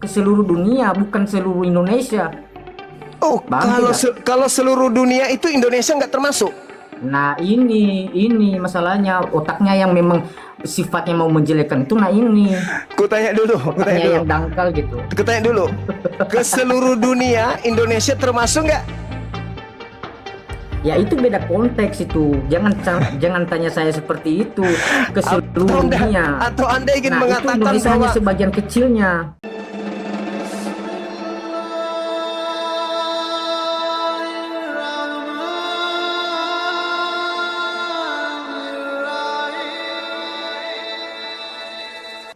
ke seluruh dunia, bukan seluruh Indonesia. Oh, Bang, kalau tidak. kalau seluruh dunia itu Indonesia nggak termasuk. Nah, ini masalahnya, otaknya yang memang sifatnya mau menjelekkan itu. Nah, ini Ku tanya dulu, ku tanya otaknya dulu, yang dangkal gitu. ku tanya dulu. Ke seluruh dunia Indonesia termasuk nggak? Ya itu beda konteks itu. Jangan tanya saya seperti itu, ke seluruh dunia. Atau Anda ingin Nah, itu mengatakan Indonesia hanya bahwa sebagian kecilnya.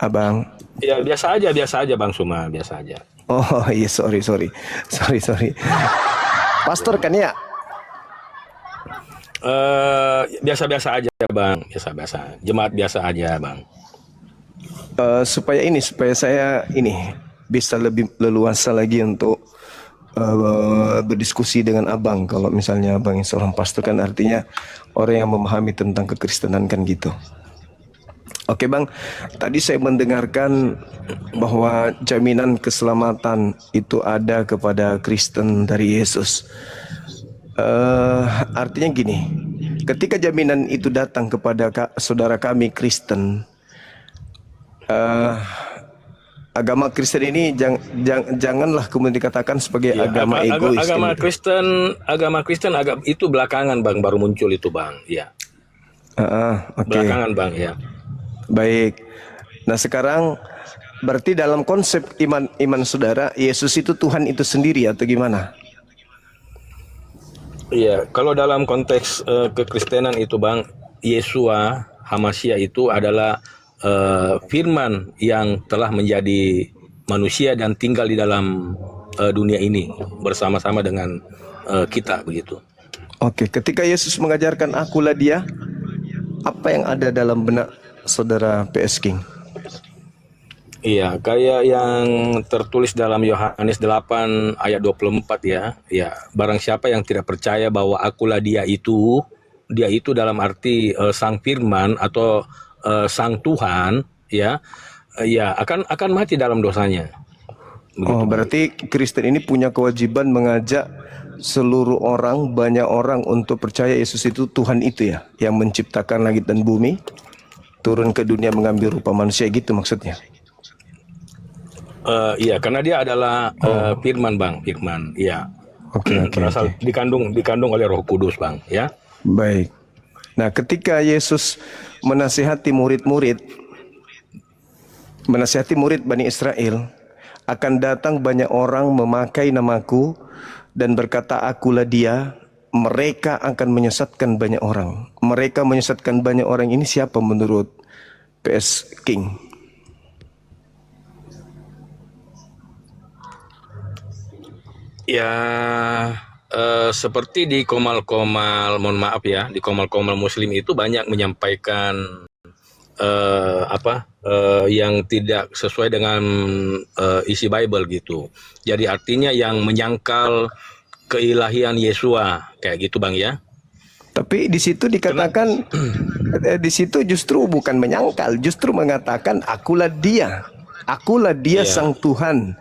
Abang? Ya biasa aja Bang Suma, biasa aja. Oh iya, sorry, sorry, sorry, sorry. Pastor kan ya? Biasa-biasa aja Bang, biasa-biasa. Jemaat biasa aja Bang. Supaya saya ini bisa lebih leluasa lagi untuk berdiskusi dengan abang. Kalau misalnya abang yang seorang pastor kan artinya orang yang memahami tentang kekristenan kan gitu. Oke bang, tadi saya mendengarkan bahwa jaminan keselamatan itu ada kepada Kristen dari Yesus. Artinya gini, ketika jaminan itu datang kepada saudara kami Kristen, agama Kristen ini janganlah kemudian dikatakan sebagai Ya, agama egois. agama Gitu. Kristen agak itu belakangan Bang, baru muncul itu Bang. Ya, Oke. belakangan Bang ya. Baik. Nah sekarang berarti dalam konsep iman saudara, Yesus itu Tuhan itu sendiri atau gimana? Iya, kalau dalam konteks kekristenan itu Bang, Yesua Hamasya itu adalah firman yang telah menjadi manusia dan tinggal di dalam dunia ini bersama-sama dengan kita begitu. Oke, ketika Yesus mengajarkan akulah dia, apa yang ada dalam benak saudara PS King? Iya, kayak yang tertulis dalam Yohanes 8 ayat 24 ya. Ya, barang siapa yang tidak percaya bahwa akulah dia itu dalam arti sang firman atau sang Tuhan ya, ya akan mati dalam dosanya. Begitu, Oh, Bang. berarti Kristen ini punya kewajiban mengajak seluruh orang, banyak orang untuk percaya Yesus itu Tuhan itu ya, yang menciptakan langit dan bumi, turun ke dunia mengambil rupa manusia gitu maksudnya. Iya, karena dia adalah firman, Bang, firman. Iya. Oke, Berasal oke. dikandung oleh Roh Kudus, Bang, ya. Baik. Nah, ketika Yesus menasihati murid Bani Israel, akan datang banyak orang memakai namaku dan berkata akulah dia, mereka akan menyesatkan banyak orang. Mereka menyesatkan banyak orang ini siapa menurut PS King? Ya, seperti di Komal-Komal, mohon maaf ya, di Komal-Komal Muslim itu banyak menyampaikan yang tidak sesuai dengan isi Bible gitu. Jadi artinya yang menyangkal keilahian Yesua kayak gitu Bang ya. Tapi di situ dikatakan, di situ justru bukan menyangkal, justru mengatakan akulah dia Iya. sang Tuhan.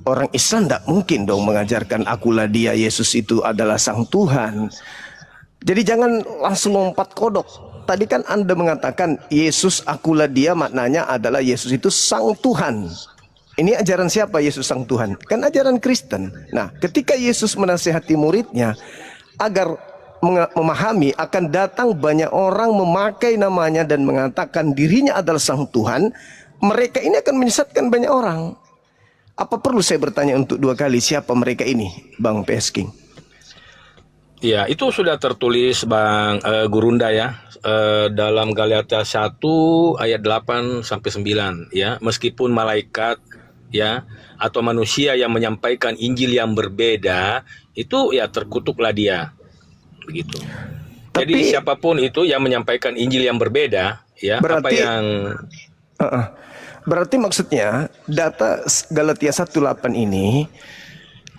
Orang Islam tidak mungkin dong mengajarkan akulah dia, Yesus itu adalah sang Tuhan. Jadi jangan langsung lompat kodok. Tadi kan Anda mengatakan Yesus akulah dia, maknanya adalah Yesus itu sang Tuhan. Ini ajaran siapa Yesus sang Tuhan? Kan ajaran Kristen. Nah, ketika Yesus menasihati muridnya agar memahami akan datang banyak orang memakai namanya dan mengatakan dirinya adalah sang Tuhan, mereka ini akan menyesatkan banyak orang. Apa perlu saya bertanya untuk dua kali siapa mereka ini, Bang PS King? Ya, itu sudah tertulis Bang Gurunda ya, dalam Galatia 1 ayat 8 sampai 9 ya. Meskipun malaikat ya atau manusia yang menyampaikan Injil yang berbeda, itu ya terkutuklah dia. Begitu. Jadi Tapi siapapun itu yang menyampaikan Injil yang berbeda ya, apa berarti yang berarti maksudnya data Galatia 1:8 ini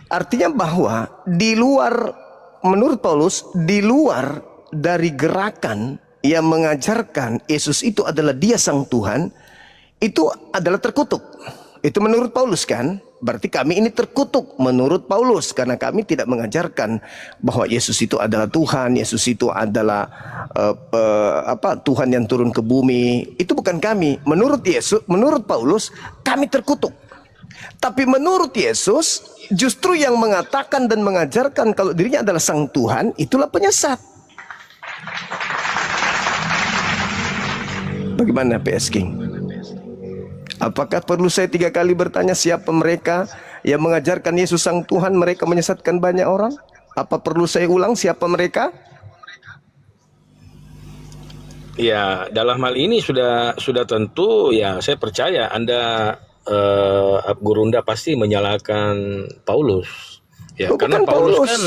artinya bahwa di luar, menurut Paulus, di luar dari gerakan yang mengajarkan Yesus itu adalah dia sang Tuhan, itu adalah terkutuk. Itu menurut Paulus kan? Berarti kami ini terkutuk menurut Paulus karena kami tidak mengajarkan bahwa Yesus itu adalah Tuhan, Yesus itu adalah Tuhan yang turun ke bumi. Itu bukan kami. Menurut Yesus, menurut Paulus, kami terkutuk. Tapi menurut Yesus, justru yang mengatakan dan mengajarkan kalau dirinya adalah Sang Tuhan, itulah penyesat. Bagaimana PS King? Apakah perlu saya 3 kali bertanya siapa mereka yang mengajarkan Yesus Sang Tuhan, mereka menyesatkan banyak orang? Apa perlu saya ulang siapa mereka? Ya, dalam hal ini sudah tentu ya saya percaya Anda Gurunda pasti menyalahkan Paulus. Ya, Oh, karena bukan Paulus Paulus. kan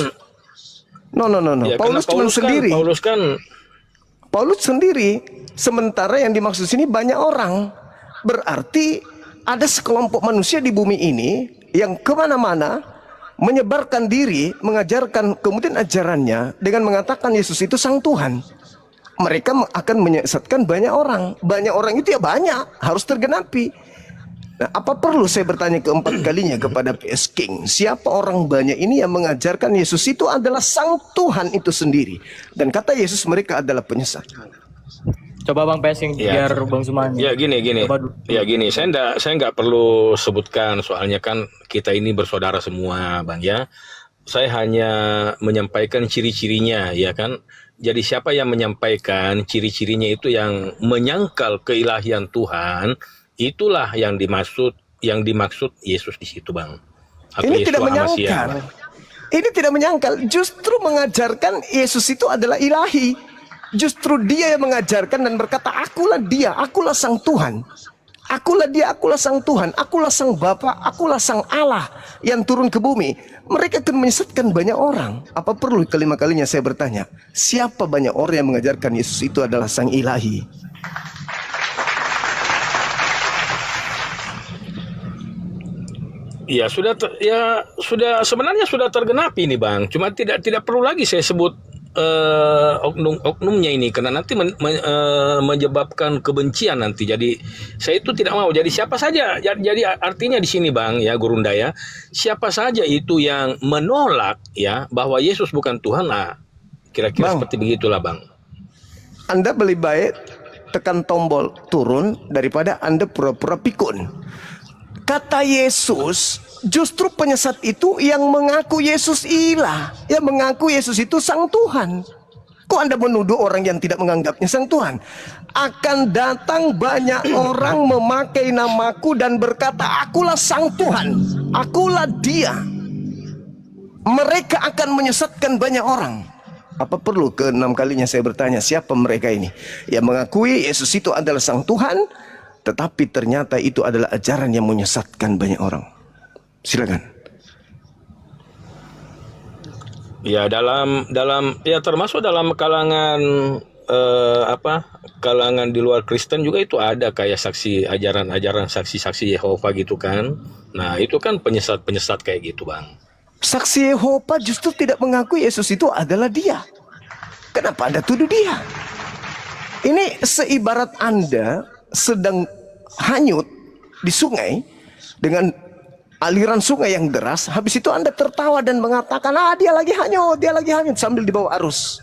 No. ya, Paulus karena cuma sendiri. Paulus sendiri. Sementara yang dimaksud sini banyak orang. Berarti ada sekelompok manusia di bumi ini yang kemana-mana menyebarkan diri, mengajarkan kemudian ajarannya dengan mengatakan Yesus itu Sang Tuhan. Mereka akan menyesatkan banyak orang. Banyak orang itu ya banyak, harus tergenapi. Nah, apa perlu saya bertanya keempat kalinya kepada PS King? Siapa orang banyak ini yang mengajarkan Yesus itu adalah Sang Tuhan itu sendiri? Dan kata Yesus mereka adalah penyesat. Coba Bang Pesing Ya. biar Bang Sumani. Ya gini. Coba dulu. Ya gini, saya nggak perlu sebutkan soalnya kan kita ini bersaudara semua, Bang ya. Saya hanya menyampaikan ciri-cirinya, ya kan. Jadi siapa yang menyampaikan ciri-cirinya itu yang menyangkal keilahian Tuhan, itulah yang dimaksud Yesus di situ, Bang. Atau Ini tidak Yeshua menyangkal. Hamasyah. Ini tidak menyangkal. Justru mengajarkan Yesus itu adalah ilahi. Justru dia yang mengajarkan dan berkata, akulah dia, akulah Sang Tuhan. Akulah dia, akulah Sang Tuhan. Akulah Sang Bapa, akulah Sang Allah yang turun ke bumi. Mereka akan menyesatkan banyak orang. Apa perlu kelima kalinya saya bertanya, siapa banyak orang yang mengajarkan Yesus itu adalah Sang Ilahi? Ya sudah sebenarnya sudah tergenapi nih, Bang. Cuma tidak perlu lagi saya sebut oknumnya ini karena nanti menyebabkan kebencian nanti. Jadi saya itu tidak mau. Jadi siapa saja, jadi artinya di sini, Bang ya, Gurunda ya, siapa saja itu yang menolak ya bahwa Yesus bukan Tuhan, nah kira-kira Bang, seperti begitulah, Bang. Anda lebih baik tekan tombol turun daripada Anda pura-pura pikun. Kata Yesus, justru penyesat itu yang mengaku Yesus ilah, yang mengaku Yesus itu Sang Tuhan. Kok Anda menuduh orang yang tidak menganggapnya Sang Tuhan? Akan datang banyak orang memakai namaku dan berkata, akulah Sang Tuhan, akulah dia. Mereka akan menyesatkan banyak orang. Apa perlu ke-6 kalinya saya bertanya, siapa mereka ini yang mengakui Yesus itu adalah Sang Tuhan, tetapi ternyata itu adalah ajaran yang menyesatkan banyak orang? Silakan. Ya dalam ya termasuk dalam kalangan kalangan di luar Kristen juga itu ada kayak saksi ajaran saksi-saksi Yehova gitu kan. Nah, itu kan penyesat kayak gitu, Bang. Saksi Yehova justru tidak mengakui Yesus itu adalah dia. Kenapa Anda tuduh dia? Ini seibarat Anda sedang hanyut di sungai dengan aliran sungai yang deras. Habis itu Anda tertawa dan mengatakan, dia lagi hanyut sambil dibawa arus.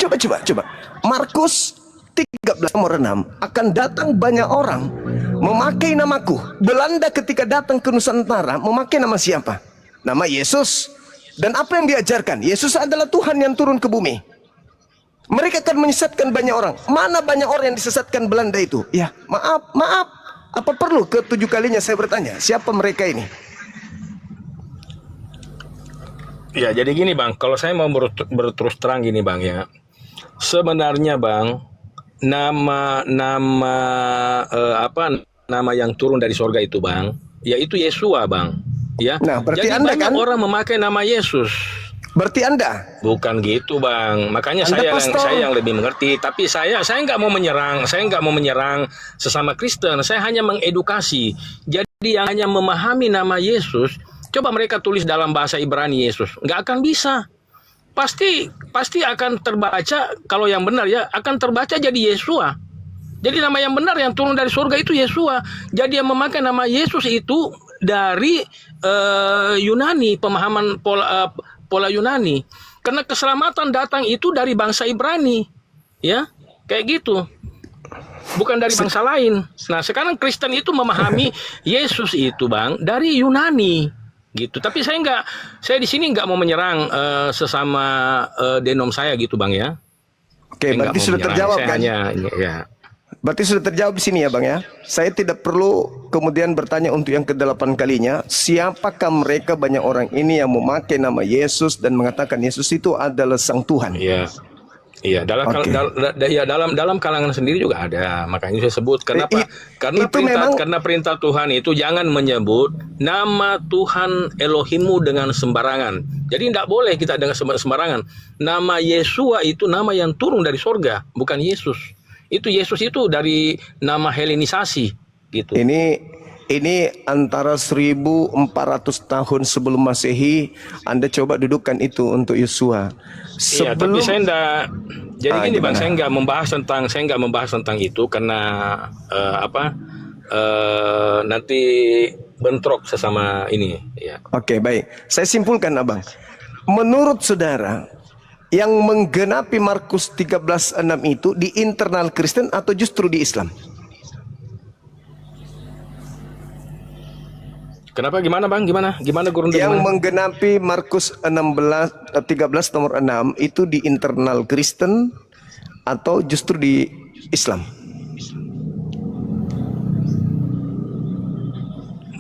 Coba. Markus 13 nomor 6. Akan datang banyak orang memakai namaku. Belanda ketika datang ke Nusantara memakai nama siapa? Nama Yesus. Dan apa yang diajarkan? Yesus adalah Tuhan yang turun ke bumi. Mereka akan menyesatkan banyak orang. Mana banyak orang yang disesatkan Belanda itu? Ya, maaf. Apa perlu ke-7 kalinya saya bertanya, siapa mereka ini? Ya, jadi gini, Bang. Kalau saya mau berterus terang gini, Bang ya. Sebenarnya, Bang, nama yang turun dari sorga itu, Bang, yaitu Yeshua, Bang. Ya. Nah, berarti jadi Anda banyak kan orang memakai nama Yesus. Berarti Anda Bukan gitu, Bang. Makanya Anda saya yang lebih mengerti. Tapi saya nggak mau menyerang sesama Kristen. Saya hanya mengedukasi. Jadi yang hanya memahami nama Yesus, coba mereka tulis dalam bahasa Ibrani Yesus, nggak akan bisa. Pasti akan terbaca, kalau yang benar ya, akan terbaca jadi Yeshua. Jadi nama yang benar yang turun dari surga itu Yesua. Jadi yang memakai nama Yesus itu dari Yunani, pemahaman pola Yunani. Karena keselamatan datang itu dari bangsa Ibrani, ya, kayak gitu. Bukan dari bangsa lain. Nah, sekarang Kristen itu memahami Yesus itu, Bang, dari Yunani, gitu. Tapi saya di sini nggak mau menyerang sesama denom saya, gitu, Bang, ya. Oke, Saya nggak berarti mau sudah menyerang. terjawab Saya kan? hanya, ya. Berarti sudah terjawab di sini ya Bang ya. Saya tidak perlu kemudian bertanya untuk yang ke-8 kalinya, siapakah mereka banyak orang ini yang memakai nama Yesus dan mengatakan Yesus itu adalah Sang Tuhan. Iya. Iya, Oke. dalam kalangan sendiri juga ada. Makanya saya sebut kenapa? Karena perintah Tuhan itu jangan menyebut nama Tuhan Elohimmu dengan sembarangan. Jadi tidak boleh kita dengan sembarangan. Nama Yesua itu nama yang turun dari sorga, bukan Yesus. Itu Yesus itu dari nama Helenisasi, gitu. Ini antara 1400 tahun sebelum Masehi. Anda coba dudukkan itu untuk Yesua. Iya, tapi saya enggak. Jadi gini Bang, gimana? saya enggak membahas tentang itu karena nanti bentrok sesama ini, ya. Oke, baik. Saya simpulkan Abang. Menurut saudara, yang menggenapi Markus 13:6 itu di internal Kristen atau justru di Islam? Kenapa, gimana Bang? Gimana Guru? Yang Gimana? menggenapi Markus 13 nomor 6 itu di internal Kristen atau justru di Islam?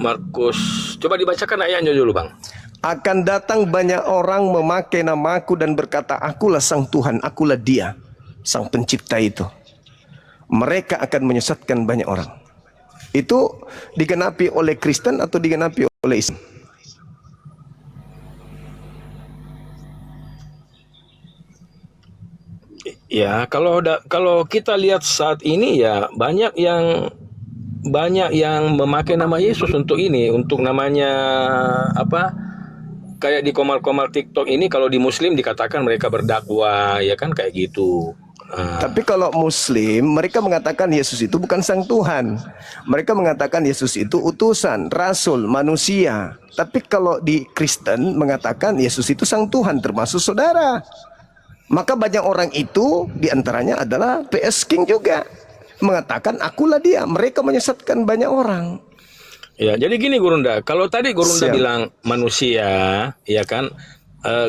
Markus, coba dibacakan ayatnya dulu Bang. Akan datang banyak orang memakai namaku dan berkata, akulah Sang Tuhan, akulah Dia, Sang Pencipta itu. Mereka akan menyesatkan banyak orang. Itu digenapi oleh Kristen atau digenapi oleh Islam? Ya, kalau kita lihat saat ini ya banyak yang memakai nama Yesus untuk ini, untuk namanya kayak di komal-komal TikTok ini, kalau di Muslim dikatakan mereka berdakwah, ya kan, kayak gitu. Tapi kalau Muslim, mereka mengatakan Yesus itu bukan Sang Tuhan. Mereka mengatakan Yesus itu utusan, rasul, manusia. Tapi kalau di Kristen mengatakan Yesus itu Sang Tuhan, termasuk saudara. Maka banyak orang itu, diantaranya adalah PS King juga, mengatakan akulah Dia. Mereka menyesatkan banyak orang. Ya, jadi gini Gurunda, kalau tadi Gurunda Siap. bilang manusia, ya kan,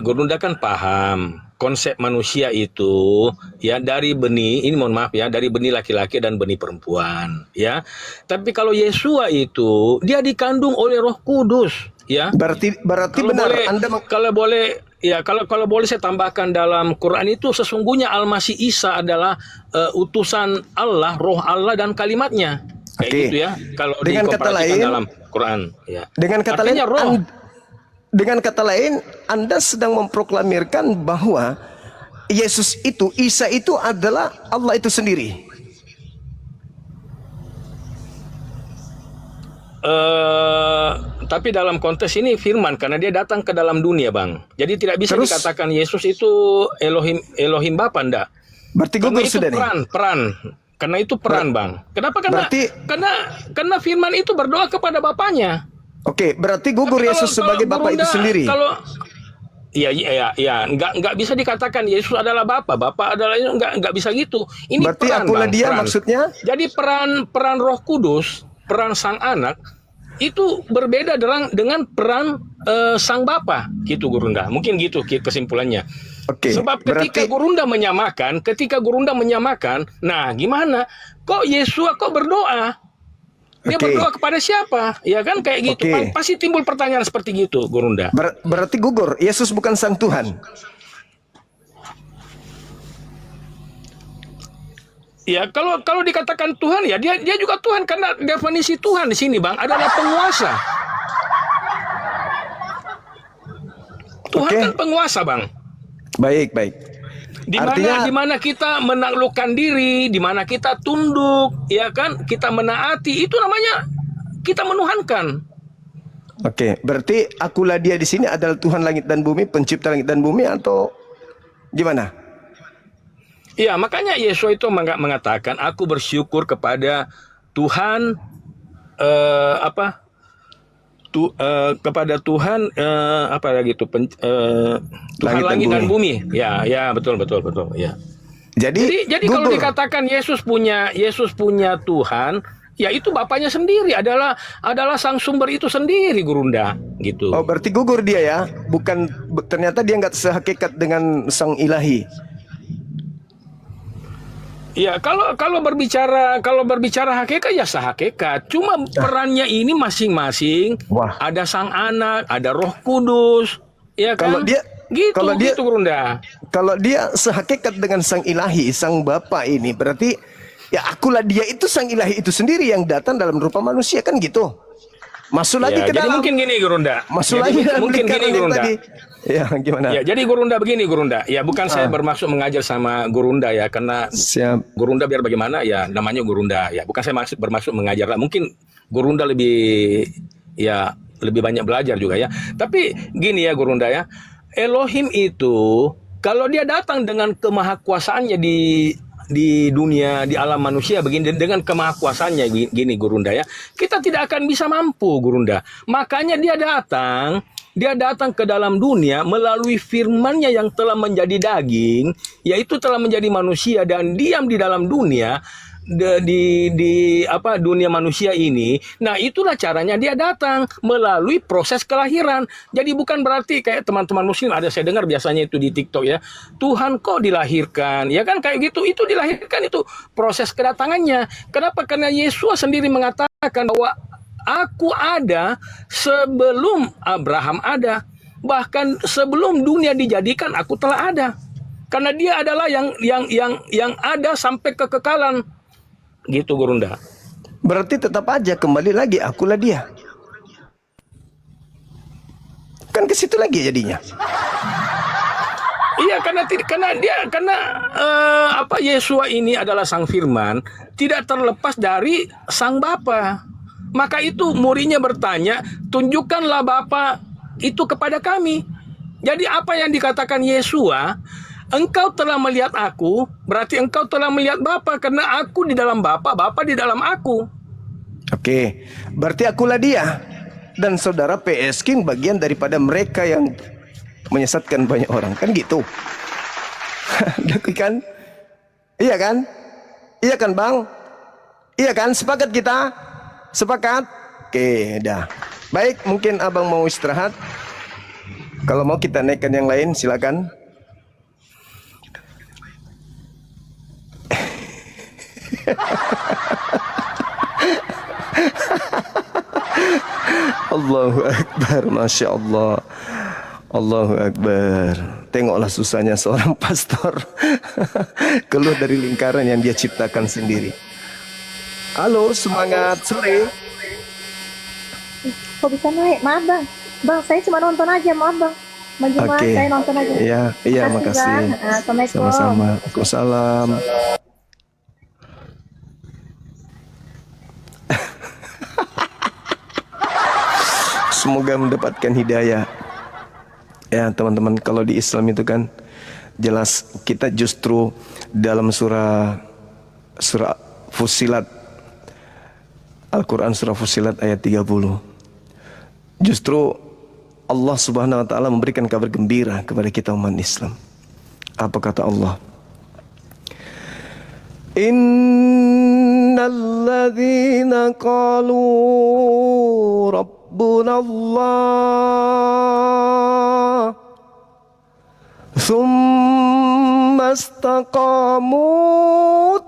Gurunda kan paham konsep manusia itu ya dari benih, ini mohon maaf ya, dari benih laki-laki dan benih perempuan, ya. Tapi kalau Yesua itu dia dikandung oleh Roh Kudus, ya. Berarti Kalau benar boleh, Anda kalau boleh saya tambahkan, dalam Quran itu sesungguhnya Al-Masih Isa adalah utusan Allah, Roh Allah dan kalimatnya. Kayak Oke. gitu ya. Kalau Dengan kata dikomparasikan lain, dalam Quran, ya. Dengan kata Artinya lain, roh. dengan kata lain, Anda sedang memproklamirkan bahwa Yesus itu, Isa itu adalah Allah itu sendiri. Tapi dalam konteks ini firman, karena dia datang ke dalam dunia Bang. Jadi tidak bisa Terus? dikatakan Yesus itu Elohim Bapa, enggak. Berarti Karena gugur itu sudah nih. peran. Karena itu peran Bang. Kenapa? Karena firman itu berdoa kepada Bapaknya. Oke, berarti gugur Tapi Yesus sebagai Bapa itu Gurunda, sendiri. Kalau nggak bisa dikatakan Yesus adalah Bapa adalah, nggak bisa gitu. Ini Berarti peran, akulah Bang, Dia peran. maksudnya? Jadi peran Roh Kudus, peran Sang Anak itu berbeda dengan peran Sang Bapa, gitu Gurunda. Mungkin gitu kesimpulannya. Oke, Sebab ketika Gurunda menyamakan, nah gimana? Kok Yesua kok berdoa? Dia Oke. berdoa kepada siapa? Ya kan kayak gitu. Oke. Pasti timbul pertanyaan seperti gitu, Gurunda. Berarti gugur Yesus bukan Sang Tuhan. Ya kalau dikatakan Tuhan, ya dia juga Tuhan, karena definisi Tuhan di sini Bang adalah penguasa. Tuhan Oke. kan penguasa Bang. Baik. Di mana kita menaklukkan diri, di mana kita tunduk, ya kan? Kita menaati, itu namanya kita menuhankan. Oke, berarti akulah Dia di sini adalah Tuhan langit dan bumi, pencipta langit dan bumi, atau gimana? Iya, makanya Yesus itu mengatakan, aku bersyukur kepada Tuhan, apa? Kepada Tuhan, apa lagi itu? Tuhan langit dan bumi. Ya, ya, betul, betul, betul. Ya. Jadi kalau dikatakan Yesus punya Tuhan, ya itu Bapaknya sendiri, adalah sang sumber itu sendiri, Gurunda, gitu. Oh, berarti gugur dia ya? Bukan, ternyata dia nggak sehakikat dengan sang ilahi. Ya, kalau berbicara hakikat ya sehakikat. Cuma perannya ini masing-masing. Wah. Ada sang anak, ada Roh Kudus, ya kan? Gitu, Gurunda. Kalau dia sehakikat dengan sang ilahi, sang Bapa ini, berarti ya akulah dia itu sang ilahi itu sendiri yang datang dalam rupa manusia, kan gitu. Masuk lagi ke dalam. Mungkin gini, Gurunda. Masuk lagi mungkin gini, Gurunda. Ya, gimana? Ya, jadi Gurunda begini, Gurunda. Ya, bukan saya bermaksud mengajar sama Gurunda ya, karena Gurunda biar bagaimana ya, namanya Gurunda ya. Bukan saya bermaksud mengajar lah. Mungkin Gurunda lebih banyak belajar juga ya. Tapi gini ya, Gurunda ya. Elohim itu kalau dia datang dengan kemahakuasaannya di dunia, di alam manusia begini, dengan kemahakuasaannya gini, Gurunda ya, kita tidak akan bisa mampu, Gurunda. Makanya dia datang ke dalam dunia melalui firman-Nya yang telah menjadi daging, yaitu telah menjadi manusia dan diam di dalam dunia, dunia manusia ini. Nah, itulah caranya dia datang melalui proses kelahiran. Jadi bukan berarti kayak teman-teman muslim ada, saya dengar biasanya itu di TikTok ya, Tuhan kok dilahirkan, ya kan, kayak gitu. Itu dilahirkan, itu proses kedatangannya. Kenapa? Karena Yesus sendiri mengatakan bahwa aku ada sebelum Abraham ada, bahkan sebelum dunia dijadikan aku telah ada. Karena dia adalah yang ada sampai kekekalan. Gitu, Gurunda. Berarti tetap aja kembali lagi akulah dia. Kan ke situ lagi jadinya. Iya, karena Yesua ini adalah sang firman, tidak terlepas dari sang Bapa. Maka itu muridnya bertanya, tunjukkanlah Bapa itu kepada kami. Jadi apa yang dikatakan Yesua, engkau telah melihat aku, berarti engkau telah melihat Bapa, karena aku di dalam Bapa, Bapa di dalam aku. Oke, berarti akulah dia. Dan saudara PS King bagian daripada mereka yang menyesatkan banyak orang, kan gitu. Kan? Iya kan? Iya kan, Bang? Iya kan? Sepakat kita? Sepakat? Oke, dah. Baik, mungkin abang mau istirahat. Kalau mau kita naikkan yang lain, silakan. Allahu Akbar, Masya Allah. Allahu Akbar. Tengoklah susahnya seorang pastor keluar dari lingkaran yang dia ciptakan sendiri. Halo, semangat sore. Kok bisa naik? Maaf bang, saya cuma nonton aja, maaf bang. Menjumlah saya nonton aja. Iya, makasih. Assalamualaikum. Sama-sama. Waalaikumsalam. Semoga mendapatkan hidayah. Ya teman-teman, kalau di Islam itu kan jelas, kita justru dalam surah Fussilat, Al-Quran surah Fussilat ayat 30, justru Allah subhanahu wa ta'ala memberikan kabar gembira kepada kita umat Islam. Apa kata Allah? Innalladzina qalu Rabbunallah thumma istaqamu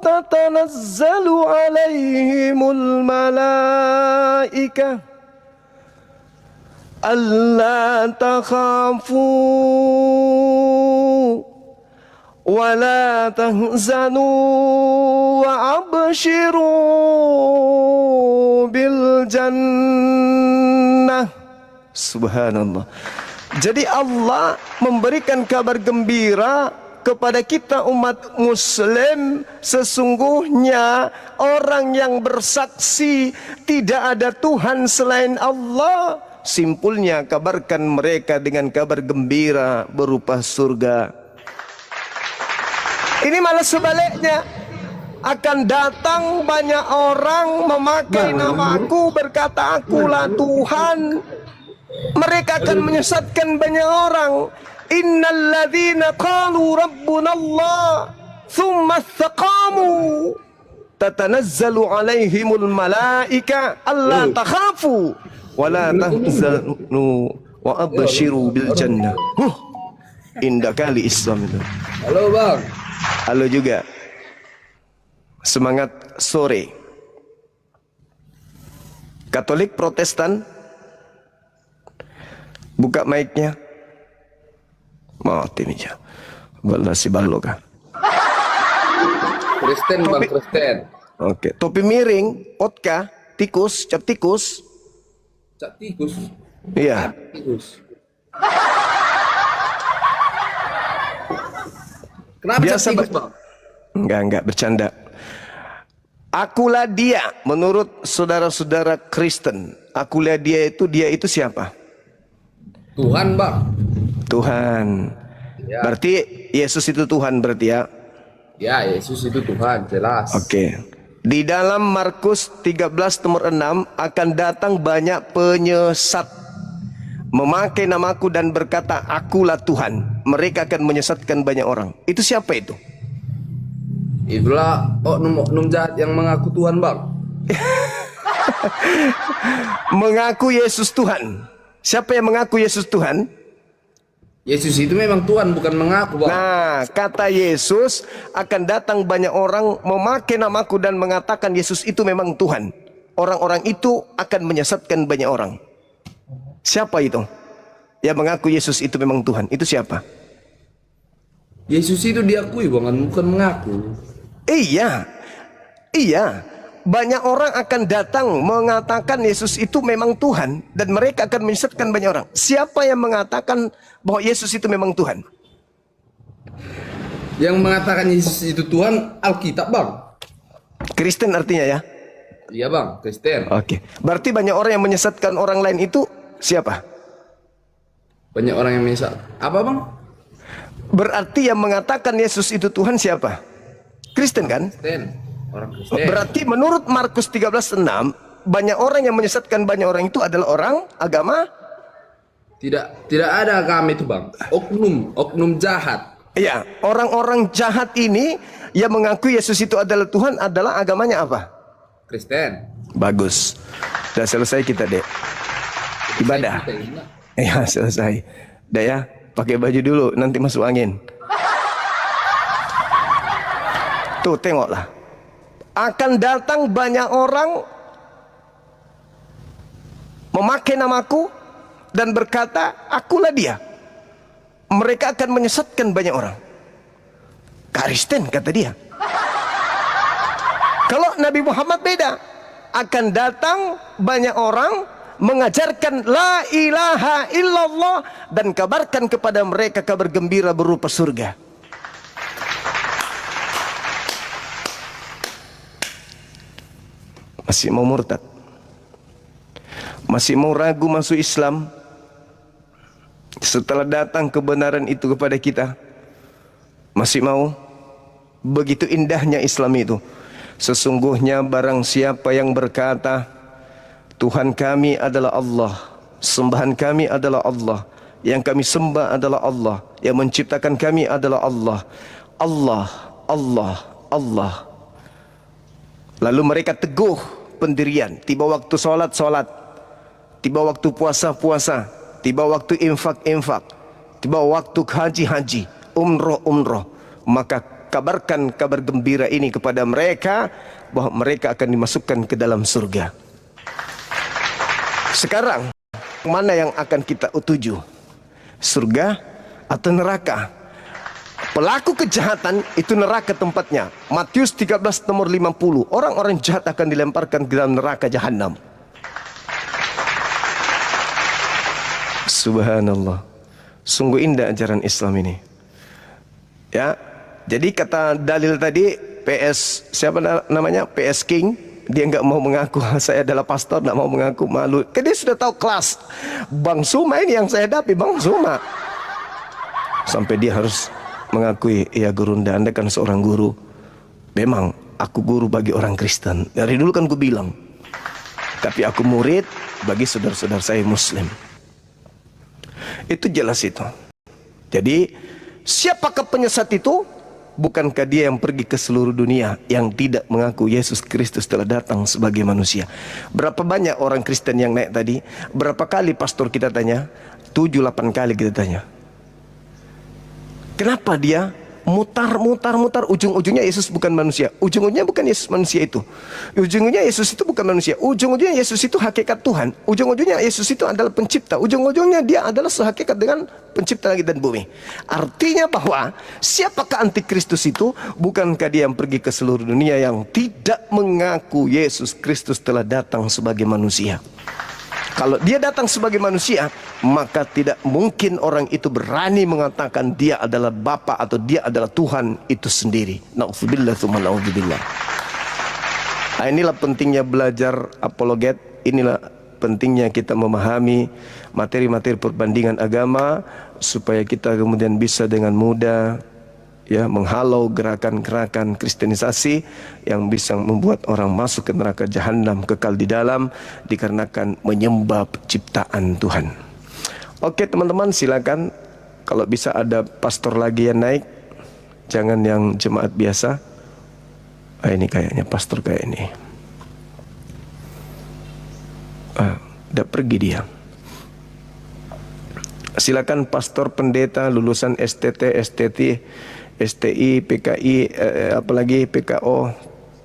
tatanazzalu alaihimul malaikah alla takhafu wa la tahzanu wa abshiru bil jannah. Subhanallah. Jadi Allah memberikan kabar gembira kepada kita umat muslim, sesungguhnya orang yang bersaksi tidak ada Tuhan selain Allah, simpulnya kabarkan mereka dengan kabar gembira berupa surga. Ini malah sebaliknya. Akan datang banyak orang memakai namaku, berkata akulah Tuhan. Mereka akan menyesatkan banyak orang. Innalladzina qalu rabbuna Allah thumma istaqamu tatanazzalu alaihimul malaika alla takhafu wa la tahzanu wa abshiru bil jannah. Indah kali Islam itu. Halo bang. Halo juga. Semangat sore. Katolik Protestan, buka mic-nya. Mati nih ya. Bala si baloga. Kristen bang, Kristen. Oke, topi miring, otka, tikus, cap tikus. Cak tikus. Iya. Tikus. Kenapa Biasa cak tikus bang? Enggak bercanda. Akulah dia menurut saudara-saudara Kristen. Akulah dia itu siapa? Tuhan bang. Tuhan. Ya. Berarti Yesus itu Tuhan berarti ya. Ya Yesus itu Tuhan jelas. Oke. Di dalam Markus 13 nomor 6 akan datang banyak penyesat memakai namaku dan berkata akulah Tuhan. Mereka akan menyesatkan banyak orang. Itu siapa itu? Itulah oknum jahat yang mengaku Tuhan bang. Mengaku Yesus Tuhan. Siapa yang mengaku Yesus Tuhan? Yesus itu memang Tuhan, bukan mengaku bang. Nah, kata Yesus akan datang banyak orang memakai namaku dan mengatakan Yesus itu memang Tuhan. Orang-orang itu akan menyesatkan banyak orang. Siapa itu? Yang mengaku Yesus itu memang Tuhan. Itu siapa? Yesus itu diakui bang, bukan mengaku. Iya. Banyak orang akan datang mengatakan Yesus itu memang Tuhan dan mereka akan menyesatkan banyak orang. Siapa yang mengatakan bahwa Yesus itu memang Tuhan? Yang mengatakan Yesus itu Tuhan Alkitab bang. Kristen artinya ya? Iya bang, Kristen. Oke. Berarti banyak orang yang menyesatkan orang lain itu siapa? Banyak orang yang menyesat. Apa bang? Berarti yang mengatakan Yesus itu Tuhan siapa? Kristen kan? Kristen. Orang Kristen. Berarti menurut Markus 13:6 banyak orang yang menyesatkan banyak orang itu adalah orang agama. Tidak ada agama itu bang. Oknum jahat. Iya, orang-orang jahat ini yang mengaku Yesus itu adalah Tuhan adalah agamanya apa? Kristen. Bagus. Sudah selesai kita dek. Ibadah. Ya selesai. Dah ya, pakai baju dulu nanti masuk angin. Tuh tengoklah. Akan datang banyak orang memakai namaku dan berkata, akulah dia. Mereka akan menyesatkan banyak orang. Kristen kata dia. Kalau Nabi Muhammad beda. Akan datang banyak orang mengajarkan la ilaha illallah dan kabarkan kepada mereka kabar gembira berupa surga. Masih mau murtad? Masih mau ragu masuk Islam? Setelah datang kebenaran itu kepada kita, masih mau? Begitu indahnya Islam itu. Sesungguhnya barang siapa yang berkata Tuhan kami adalah Allah, sembahan kami adalah Allah, yang kami sembah adalah Allah, yang menciptakan kami adalah Allah, Allah, Allah, Allah. Lalu mereka teguh pendirian. Tiba waktu solat, tiba waktu puasa, tiba waktu infak, tiba waktu haji, umroh. Maka kabarkan kabar gembira ini kepada mereka bahwa mereka akan dimasukkan ke dalam surga. Sekarang mana yang akan kita tuju? Surga atau neraka? Pelaku kejahatan itu neraka tempatnya. Matius 13 nomor 50. Orang-orang jahat akan dilemparkan ke dalam neraka jahanam. Subhanallah. Sungguh indah ajaran Islam ini. Ya. Jadi kata dalil tadi PS siapa namanya? PS King, dia nggak mau mengaku saya adalah pastor, nggak mau mengaku, malu. Kan dia sudah tahu kelas. Bang Suma ini yang saya hadapi, Bang Suma. Sampai dia harus mengakui, ya Gurunda, Anda kan seorang guru. Memang aku guru bagi orang Kristen. Dari dulu kan ku bilang. Tapi aku murid bagi saudara-saudara saya Muslim. Itu jelas itu. Jadi siapakah penyesat itu? Bukankah dia yang pergi ke seluruh dunia yang tidak mengaku Yesus Kristus telah datang sebagai manusia? Berapa banyak orang Kristen yang naik tadi? Berapa kali pastor kita tanya? 7-8 kali kita tanya. Kenapa dia mutar, ujung-ujungnya Yesus bukan manusia. Ujung-ujungnya bukan Yesus manusia itu. Ujung-ujungnya Yesus itu bukan manusia. Ujung-ujungnya Yesus itu hakikat Tuhan. Ujung-ujungnya Yesus itu adalah pencipta. Ujung-ujungnya dia adalah sehakikat dengan pencipta langit dan bumi. Artinya bahwa siapakah antikristus itu? Bukankah dia yang pergi ke seluruh dunia yang tidak mengaku Yesus Kristus telah datang sebagai manusia? Kalau dia datang sebagai manusia, maka tidak mungkin orang itu berani mengatakan dia adalah Bapa atau dia adalah Tuhan itu sendiri. Na'udzubillah tsumma na'udzubillah. Nah, inilah pentingnya belajar apologet. Inilah pentingnya kita memahami materi-materi perbandingan agama supaya kita kemudian bisa dengan mudah ya menghalau gerakan-gerakan kristenisasi yang bisa membuat orang masuk ke neraka jahanam kekal di dalam dikarenakan menyembah ciptaan Tuhan. Oke teman-teman, silakan kalau bisa ada pastor lagi yang naik, jangan yang jemaat biasa. Ini kayaknya pastor kayak ini. Udah pergi dia. Silakan pastor pendeta lulusan STT, STI, PKI, apalagi PKO,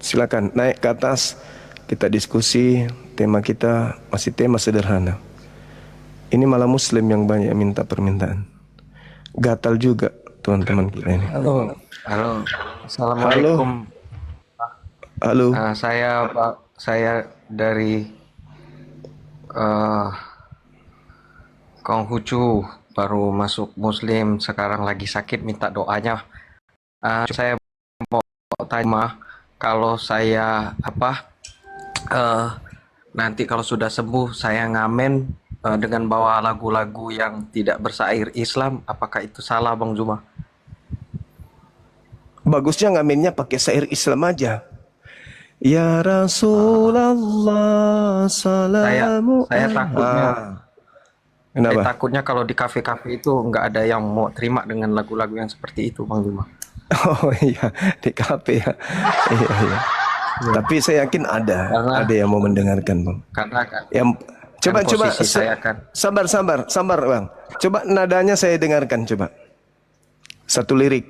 silakan naik ke atas, kita diskusi. Tema kita masih tema sederhana. Ini malah Muslim yang banyak minta permintaan. Gatal juga teman-teman kita ini. Halo, assalamualaikum. Halo. Saya dari Konghucu, baru masuk Muslim, sekarang lagi sakit, minta doanya. Saya mau tanya, kalau saya nanti kalau sudah sembuh saya ngamen dengan bawa lagu-lagu yang tidak bersair Islam, apakah itu salah Bang Zuma? Bagusnya ngamennya pakai syair Islam aja. Ya Rasulullah salamu Saya takutnya. Kenapa? Saya takutnya kalau di kafe-kafe itu nggak ada yang mau terima dengan lagu-lagu yang seperti itu Bang Zuma. Oh iya, di kafe ya. Iya. Tapi saya yakin ada yang mau mendengarkan, Bang. Karena kan Yang coba saya kan sabar, Bang. Coba nadanya saya dengarkan coba. Satu lirik.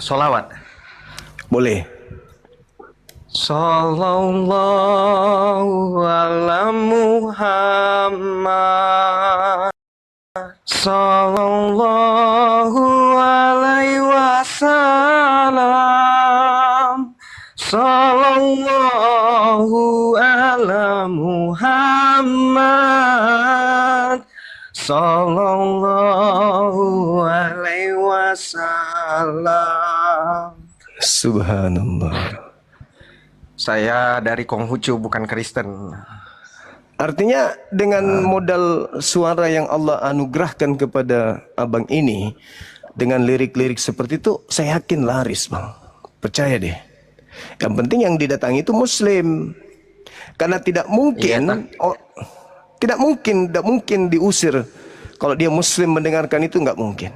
Sholawat. Boleh. Sallallahu ala Muhammad, sallallahu alaihi wasallam, sallallahu ala Muhammad, sallallahu alaihi wasallam. Subhanallah. Saya dari Konghucu, bukan Kristen. Artinya dengan modal suara yang Allah anugerahkan kepada abang ini, dengan lirik-lirik seperti itu, saya yakin laris, Bang. Percaya deh. Yang penting yang didatangi itu Muslim. Karena tidak mungkin, tidak mungkin diusir. Kalau dia Muslim mendengarkan itu nggak mungkin.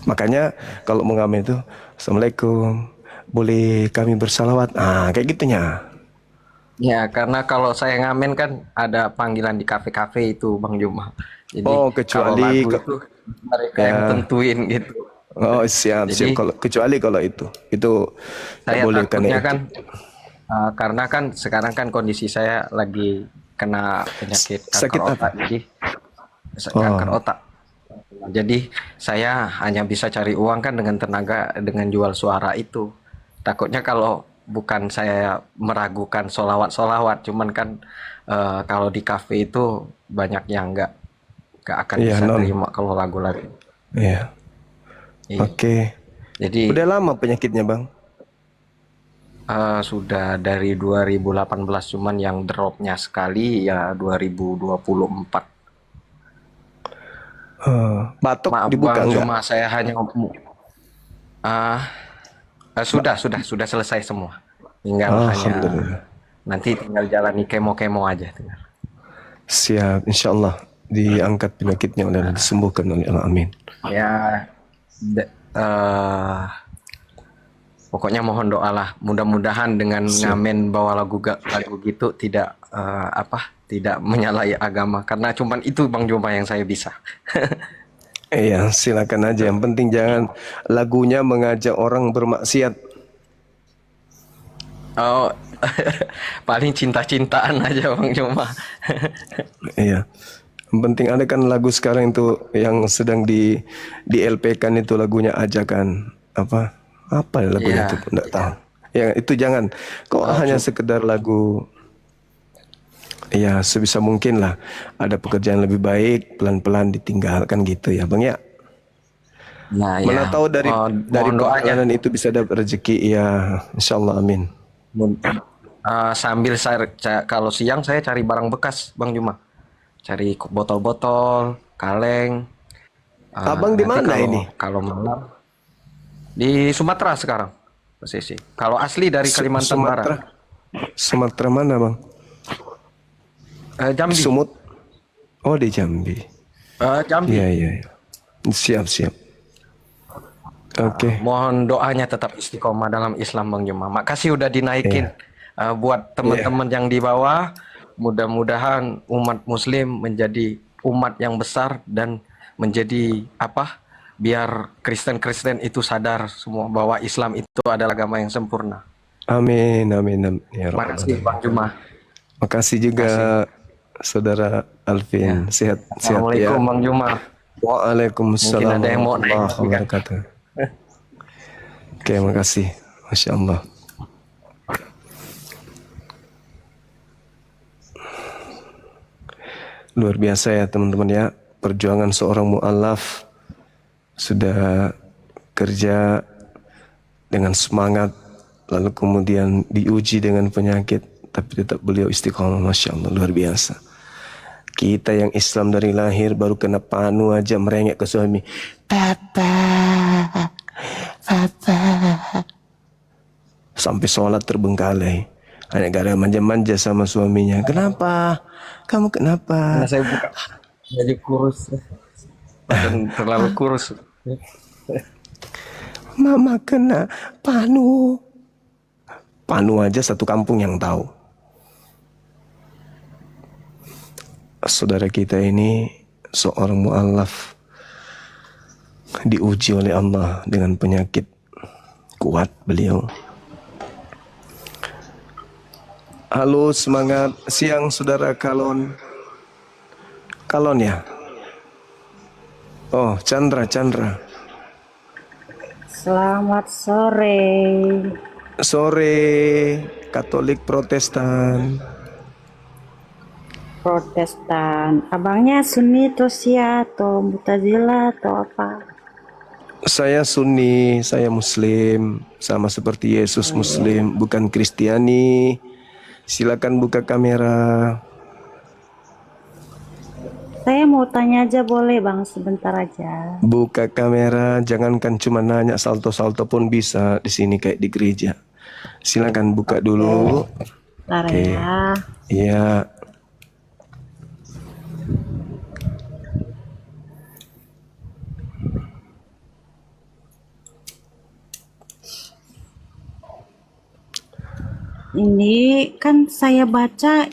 Makanya kalau mengamen itu, Assalamualaikum, boleh kami bersalawat, kayak gitunya. Ya, karena kalau saya ngamen kan ada panggilan di kafe-kafe itu Bang Juma. Jadi kecuali kalau lagu itu mereka yang tentuin gitu. Oh siap. Kalau kecuali kalau itu saya boleh takutnya kan karena kan sekarang kan kondisi saya lagi kena penyakit Sakit kanker apa? otak, jadi kanker otak. Jadi saya hanya bisa cari uang kan dengan tenaga dengan jual suara itu. Takutnya kalau bukan saya meragukan solawat, cuman kan kalau di kafe itu banyak yang nggak akan bisa terima kalau lagu-lagu. Iya. Oke. Jadi udah lama penyakitnya, Bang? Sudah dari 2018, cuman yang dropnya sekali ya 2024. Batok Maaf dibuka Bang, enggak? cuma saya hanya sudah selesai semua. Tinggal hanya Alhamdulillah. nanti tinggal jalani kemo-kemo aja. Tinggal. Siap, insya Allah diangkat penyakitnya oleh Allah, disembuhkan oleh Allah. Amin. Ya, pokoknya mohon doalah. Mudah-mudahan dengan ngamen bawa lagu gitu tidak tidak menyalahi agama. Karena cuman itu Bang Juma yang saya bisa. Iya, silakan aja. Yang penting jangan lagunya mengajak orang bermaksiat. Oh, paling cinta-cintaan aja Bang Juma. Iya. Yang penting ada kan lagu sekarang itu yang sedang di LP-kan itu lagunya ajakan apa ya lagunya Iya. itu enggak tahu. Ya itu jangan. Kok hanya sekedar lagu. Ya sebisa mungkin lah ada pekerjaan lebih baik pelan-pelan ditinggalkan gitu ya Bang ya. Nah, Mana ya. tahu dari Mohon doanya. perjalanan itu bisa dapat rezeki ya insyaallah amin. Sambil kalau siang saya cari barang bekas Bang Juma. Cari botol-botol, kaleng. Abang di Nanti mana ini? Kalau malam di Sumatera sekarang posisi. Kalau asli dari Kalimantan Barat. Sumatera mana Bang? Jambi. Sumut. Oh di Jambi. Jambi. Iya. Siap. Oke. Mohon doanya tetap istiqomah dalam Islam Bang Juma. Makasih udah dinaikin. Buat teman-teman yang di bawah, mudah-mudahan umat Muslim menjadi umat yang besar dan menjadi biar Kristen-Kristen itu sadar semua bahwa Islam itu adalah agama yang sempurna. Amin. Ya Rabbal Makasih alamin. Bang Juma. Makasih juga Saudara Alvin. Sehat ya. Assalamualaikum Bang Juma. Waalaikumsalam Mungkin ada yang mau naik warahmatullahi juga. wabarakatuh. Oke, makasih. Masya Allah. Luar biasa ya teman-teman ya. Perjuangan seorang mu'alaf sudah kerja dengan semangat, lalu kemudian diuji dengan penyakit, tapi tetap beliau istiqomah. Masya Allah, luar biasa. Kita yang Islam dari lahir baru kena panu aja merengek ke suami. Papa. Sampai sholat terbengkalai. Hanya gara manja-manja sama suaminya. Kenapa? Kamu kenapa? Karena saya buka baju kurus. Dan terlalu kurus. Mama kena panu. Panu aja satu kampung yang tahu. Saudara kita ini seorang mu'alaf diuji oleh Allah dengan penyakit. Kuat beliau. Halo, semangat siang saudara Kalon. Kalon ya? Oh, Chandra. Selamat sore. Sore, Katolik Protestan. Protestan. Abangnya Sunni atau Syiah atau Mu'tazilah atau apa? Saya Sunni, saya Muslim, sama seperti Yesus Muslim, bukan Kristiani. Silakan buka kamera. Saya mau tanya aja boleh Bang sebentar aja. Buka kamera, jangankan cuma nanya salto-salto pun bisa di sini kayak di gereja. Silakan buka dulu. Bentar Oke. ya. Iya. Ini kan saya baca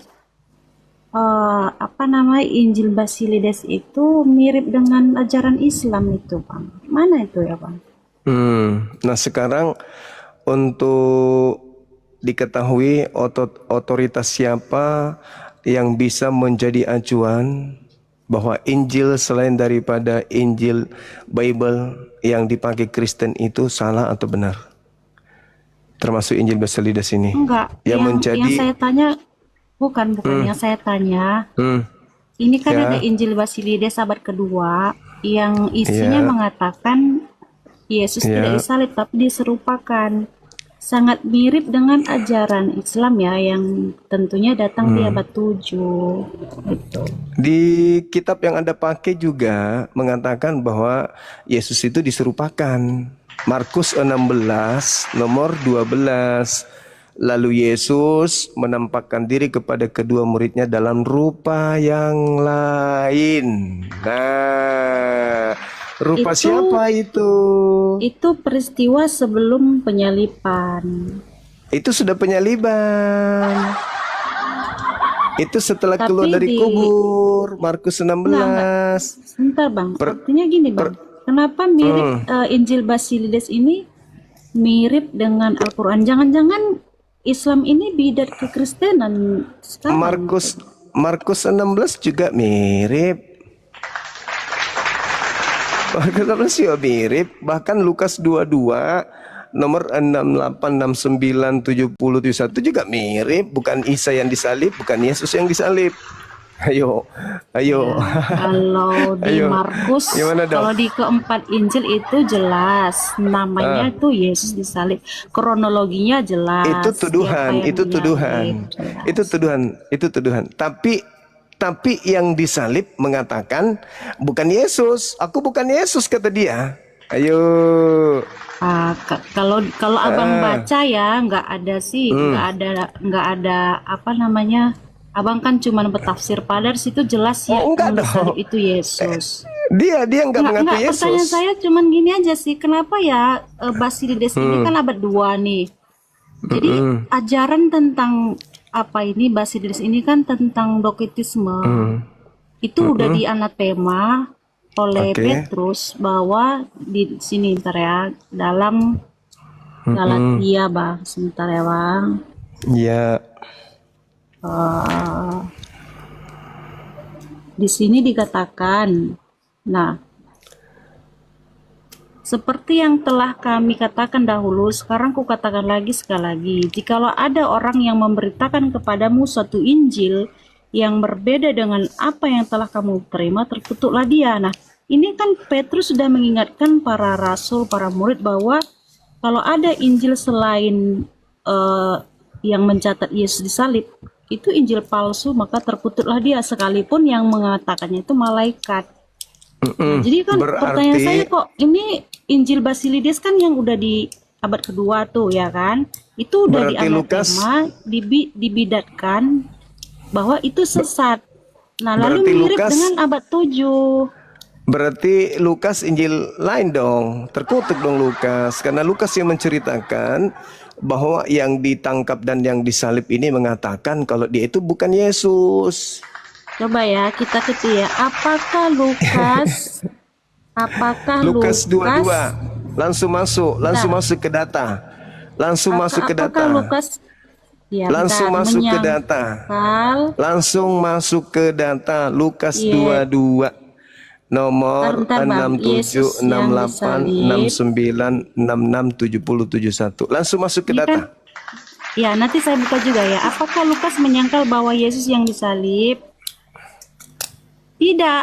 Injil Basilides itu mirip dengan ajaran Islam itu Bang. Mana itu ya Bang? Nah sekarang untuk diketahui otoritas siapa yang bisa menjadi acuan bahwa Injil selain daripada Injil Bible yang dipakai Kristen itu salah atau benar, termasuk Injil Basilides ini. Enggak. Yang Yang saya tanya bukan yang saya tanya. Ini kan Ya. ada Injil Basilides abad kedua yang isinya Ya. mengatakan Yesus Ya. tidak disalib tapi diserupakan. sangat mirip dengan ajaran Islam ya, yang tentunya datang di abad 7 gitu. Di kitab yang Anda pakai juga mengatakan bahwa Yesus itu diserupakan. Markus 16 nomor 12. Lalu Yesus menampakkan diri kepada kedua muridnya dalam rupa yang lain. Nah, rupa Itu- siapa itu? Itu peristiwa sebelum penyalipan. Itu sudah penyaliban. Itu setelah Tapi keluar dari di- kubur. Markus 16. Sebentar Bang, artinya gini Bang, kenapa mirip Injil Basilides ini mirip dengan Al-Quran? Jangan-jangan Islam ini bidat kekristenan sekarang? Markus 16 juga mirip. Markus 16 juga mirip. Bahkan Lukas 22 nomor 68, 69, 70, 71 juga mirip. Bukan Isa yang disalib, bukan Yesus yang disalib. Ayo. Kalau di Ayo. Markus, Gimana dong? kalau di keempat Injil itu jelas namanya itu Yesus disalib, kronologinya jelas. Itu tuduhan, siapa yang itu tuduhan. menyalib, jelas. Itu tuduhan. Tapi yang disalib mengatakan bukan Yesus. Aku bukan Yesus kata dia. Ayo. Kalau abang baca ya nggak ada sih, nggak ada apa namanya. Abang kan cuma bertafsir, padahal situ jelas ya enggak yang disalib dong. itu Yesus. Dia nggak mengaku Pertanyaan Yesus. saya cuman gini aja sih, kenapa ya Basilides ini kan abad 2 nih. Jadi ajaran tentang apa ini Basilides ini kan tentang doketisme. Itu udah dianatema oleh Oke. Petrus bahwa di sini ntar ya dalam Galatia Bang, sebentar ya Bang. Ya. Di sini dikatakan, nah, seperti yang telah kami katakan dahulu, sekarang ku katakan lagi sekali lagi, jikalau ada orang yang memberitakan kepadamu suatu Injil yang berbeda dengan apa yang telah kamu terima, terkutuklah dia. Nah, ini kan Petrus sudah mengingatkan para rasul, para murid bahwa kalau ada Injil selain yang mencatat Yesus disalib, itu Injil palsu, maka terkutuklah dia, sekalipun yang mengatakannya itu malaikat. Nah, jadi kan pertanyaan saya, kok ini Injil Basilides kan yang udah di abad kedua tuh ya kan, itu udah Berarti dianatema, dibidatkan bahwa itu sesat. Nah, lalu berarti mirip Lukas- dengan abad 7. Berarti Lukas Injil lain dong. Terkutuk dong Lukas. Karena Lukas yang menceritakan bahwa yang ditangkap dan yang disalib ini mengatakan kalau dia itu bukan Yesus. Coba ya kita ketik ya, apakah Lukas Lukas 22. Langsung masuk ke data. Langsung masuk ke apakah data. Lukas ya, Langsung bentar, masuk ke menyangkal data. Langsung masuk ke data. Lukas Iya. 22 nomor Bentar, Bang. 67, Yesus yang 68, disalib. 69, 66, 70, 71. Langsung masuk ke Ini data. kan, ya nanti saya buka juga ya. Apakah Lukas menyangkal bahwa Yesus yang disalib? Tidak,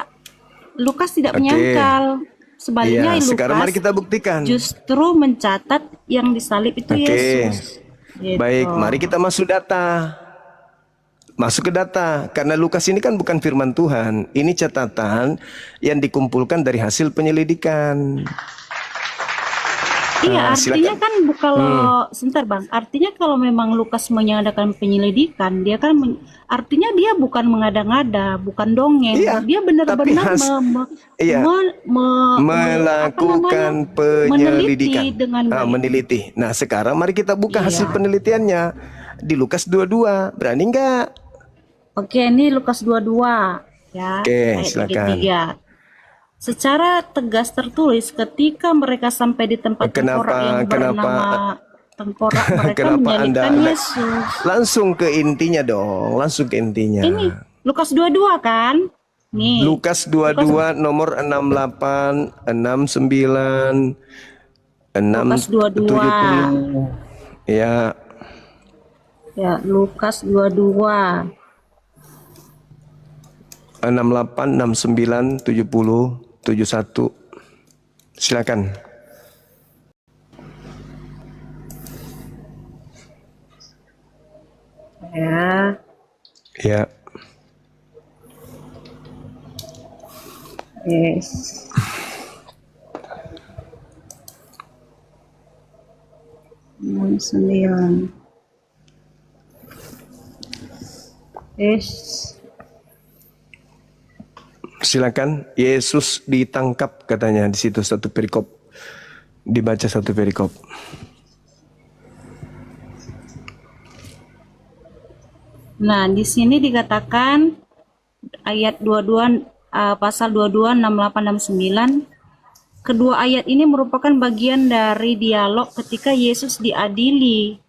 Lukas tidak Oke. menyangkal. Sebaliknya Iya, Lukas sekarang mari kita buktikan. justru mencatat yang disalib itu Oke. Yesus. Gitu. Baik, mari kita masuk data. Masuk ke data, karena Lukas ini kan bukan firman Tuhan. Ini catatan yang dikumpulkan dari hasil penyelidikan. Iya, artinya silakan. kan kalau sebentar Bang, artinya kalau memang Lukas mengadakan penyelidikan, dia kan artinya dia bukan mengada-ngada, bukan dongeng. Iya, Dia benar-benar tapi iya, melakukan penyelidikan. meneliti dengan baik. Meneliti. Nah, sekarang mari kita buka hasil Iya. penelitiannya di Lukas 22. Berani nggak? Oke, ini Lukas 22 ya. Oke, ayat silakan. 33. Secara tegas tertulis ketika mereka sampai di tempat tengkorak yang bernama tengkorak, mereka Kenapa menyalibkan Anda Yesus. langsung ke intinya dong, langsung ke intinya. Ini Lukas 22 kan? Nih. Lukas 22 nomor 68, 69, Lukas 22. 70. Ya, Ya, Lukas 22. 68, 69, 70, 71. Silakan. Ya. Ya. Yes. Nomor 9. Yes. Silakan. Yesus ditangkap katanya di situ satu perikop. Dibaca satu perikop. Nah, di sini dikatakan ayat 22 pasal 22 68 69. Kedua ayat ini merupakan bagian dari dialog ketika Yesus diadili.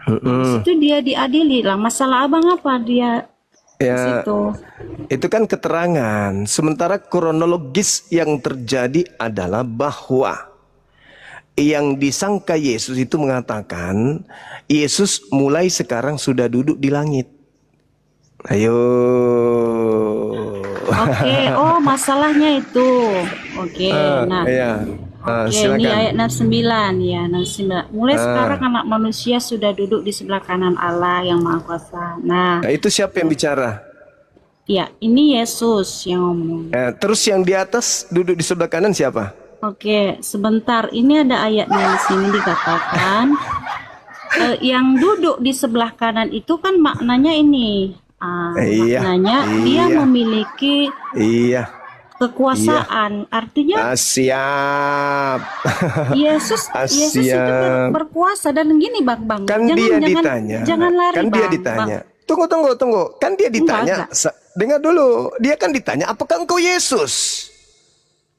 Di situ dia diadili lah. Masalah abang apa dia di Ya, situ? itu kan keterangan. Sementara kronologis yang terjadi adalah bahwa yang disangka Yesus itu mengatakan Yesus mulai sekarang sudah duduk di langit. Ayo. Oke, oh masalahnya itu. Oke, nah. Ya. Oke, ini Silakan. ayat 69 ya, 69. Mulai sekarang anak manusia sudah duduk di sebelah kanan Allah yang Maha Kuasa. Nah, Nah, itu siapa yang bicara? ya, ini Yesus yang ngomong. Terus yang di atas duduk di sebelah kanan siapa? Oke, sebentar. Ini ada ayatnya di sini dikatakan yang duduk di sebelah kanan itu kan maknanya ini. Iya, Maknanya dia iya. memiliki Iya. kekuasaan. Artinya Siap. Yesus itu Siap. berkuasa dan gini Bang. Kan dia ditanya. Jangan lari Kan dia Bang. ditanya. Tunggu. Kan dia ditanya. Enggak. Dengar dulu. Dia kan ditanya, apakah engkau Yesus?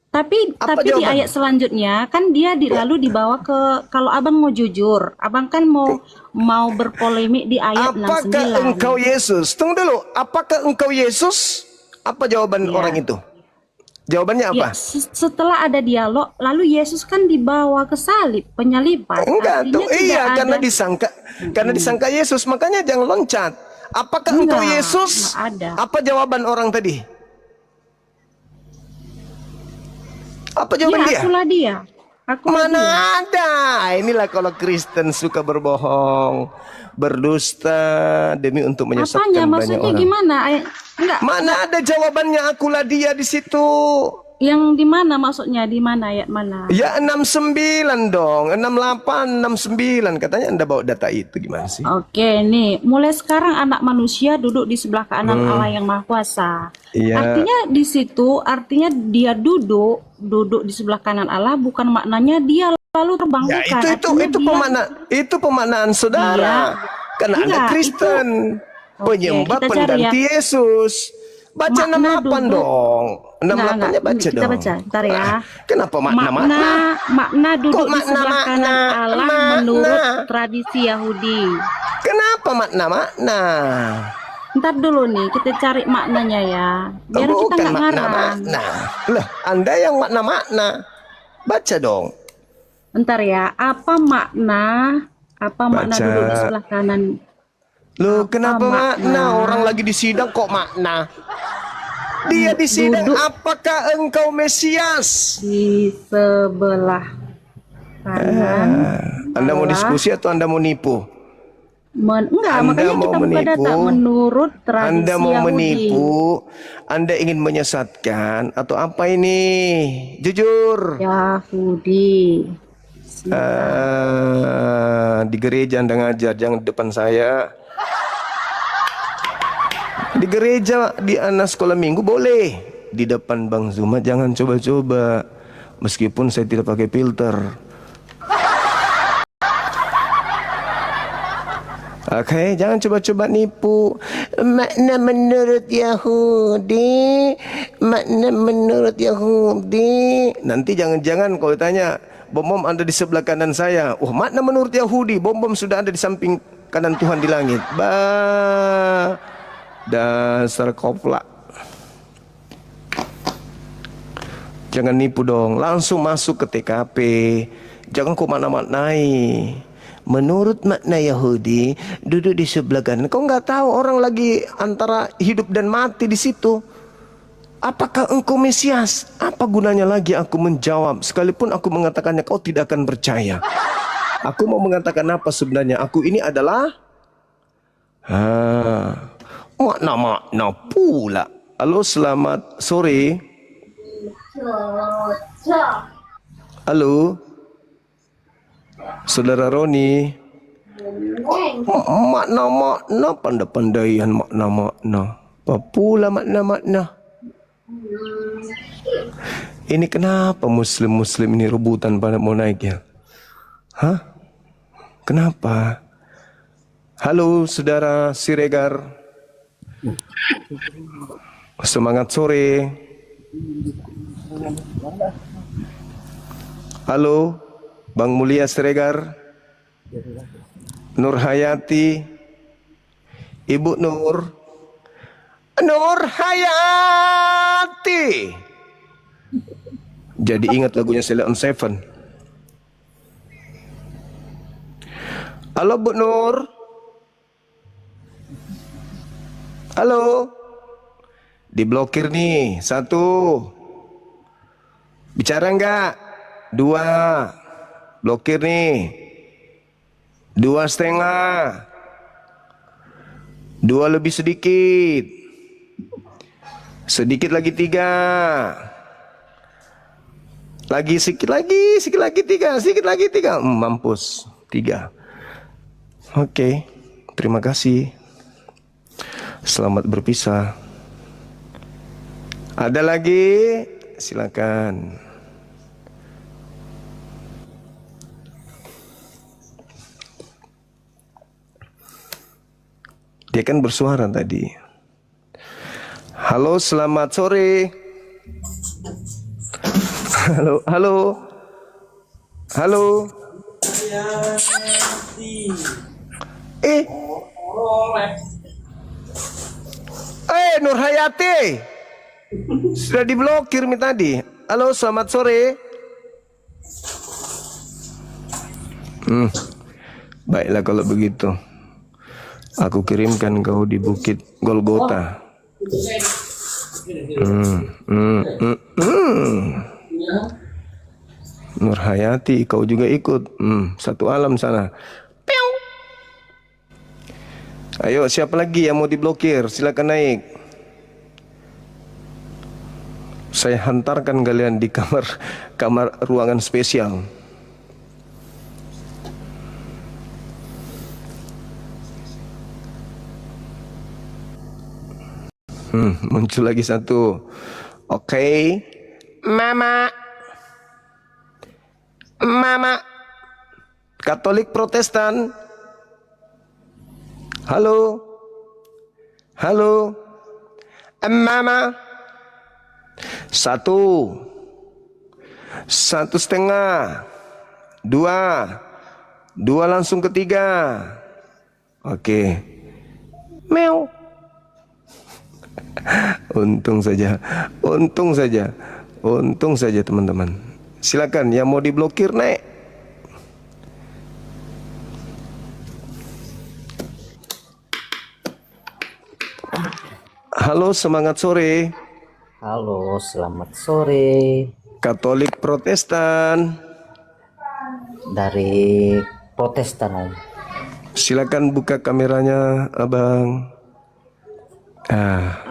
Tapi Apa di jawaban? ayat selanjutnya kan dia lalu dibawa ke, kalau abang mau jujur, abang kan mau berpolemik di ayat Apakah 69. engkau Yesus? Tunggu dulu. Apakah engkau Yesus? Apa jawaban Iya. orang itu? Jawabannya Ya, apa? setelah ada dialog, lalu Yesus kan dibawa ke salib, penyaliban. Enggak, Artinya tidak iya, ada. karena disangka Yesus, makanya jangan loncat. Apakah engkau Enggak, Yesus? enggak ada. Apa jawaban orang tadi? Apa jawaban Ya, dia? akulah dia. Akulah Mana dia. ada? Inilah kalau Kristen suka berbohong, berdusta demi untuk Apanya? menyesatkan banyak Maksudnya orang. gimana? Enggak. Mana ada jawabannya, akulah dia di situ. Yang di mana maksudnya? Di mana ayat mana? Ya 69 dong, 68, 69. Katanya Anda bawa data itu gimana sih? Oke, nih mulai sekarang anak manusia duduk di sebelah kanan Allah yang Maha Kuasa. Iya. Artinya di situ, artinya dia duduk di sebelah kanan Allah, bukan maknanya dia lalu terbang, Ya bukan. itu pemaknaan saudara. Iya. Karena Anda Enggak, Kristen, penyembah kita cari pengganti Yesus. Baca Makna 68 duduk. dong. 68-nya Enggak, baca kita dong. baca, ntar ya. Kenapa makna-makna? Makna duduk Kok di sebelah makna-makna? kanan Allah Makna. menurut tradisi Yahudi. Kenapa makna-makna? Ntar dulu nih, kita cari maknanya ya. Biar kita Bukan nggak ngarang. makna-makna. Lah, Anda yang makna-makna. Baca dong. Bentar ya, apa makna Baca. duduk di sebelah kanan? Loh, kenapa makna? makna? Orang lagi di sidang kok makna? Dia di sidang, Duduk. apakah engkau Mesias? Di sebelah kanan. Anda mau Allah. diskusi atau Anda mau nipu? Enggak, Anda makanya mau kita buka menipu? data menurut tradisi Anda mau Yahudi. menipu? Anda ingin menyesatkan atau apa ini? Jujur. Yahudi. Di gereja Anda ngajar, jangan di depan saya. Di gereja, di anak sekolah minggu boleh. Di depan Bang Zuma jangan coba-coba. Meskipun saya tidak pakai filter. Oke, jangan coba-coba nipu. Makna menurut Yahudi, makna menurut Yahudi. Nanti jangan-jangan kalau tanya, bom ada di sebelah kanan saya. Oh, makna menurut Yahudi, bom sudah ada di samping kanan Tuhan di langit. Dasar koplak. Jangan nipu dong, langsung masuk ke TKP. Jangan kau makna-maknai. Menurut makna Yahudi, duduk di sebelah kanan. Kau nggak tahu orang lagi antara hidup dan mati di situ. Apakah engkau Mesias? Apa gunanya lagi aku menjawab? Sekalipun aku mengatakannya, kau tidak akan percaya. Aku mau mengatakan apa sebenarnya? Aku ini adalah Makna-makna pula. Halo, selamat sore. Halo, Saudara Roni. Makna-makna, pandai-pandaian makna-makna. Apa pula makna-makna? Ini kenapa Muslim-Muslim ini rebutan pada mau naik ya? Hah? Kenapa? Halo, Saudara Siregar. Semangat sore. Halo, Bang Mulia Siregar. Nur Hayati. Ibu Nur. Nur Hayati. Jadi ingat lagunya Sheila on Seven. Halo Bu Nur. Halo. Diblokir nih. 1. Bicara enggak? 2. Blokir nih. 2,5. 2 lebih sedikit. Sedikit lagi 3. Lagi sedikit lagi 3. Sedikit lagi 3. Mampus 3. Oke. Terima kasih. Selamat berpisah. Ada lagi? Silakan. Dia kan bersuara tadi. Halo, selamat sore. Halo, halo. Halo. Nur Hayati. Sudah diblokir nih tadi. Halo, selamat sore. Baiklah kalau begitu. Aku kirimkan kau di Bukit Golgota. Nur Hayati, kau juga ikut. Satu alam sana. Piau. Ayo, siapa lagi yang mau diblokir? Silakan naik. Saya hantarkan kalian di kamar ruangan spesial. Muncul lagi satu. Oke. Mama. Katolik Protestan. Halo. Halo. Mama. 1. 1,5. 2. 2 langsung ke 3. Oke. Meow. Untung saja teman-teman. Silakan yang mau diblokir naik. Halo, semangat sore. Halo, selamat sore. Katolik Protestan. Dari Protestan, Om. Silakan buka kameranya, Abang.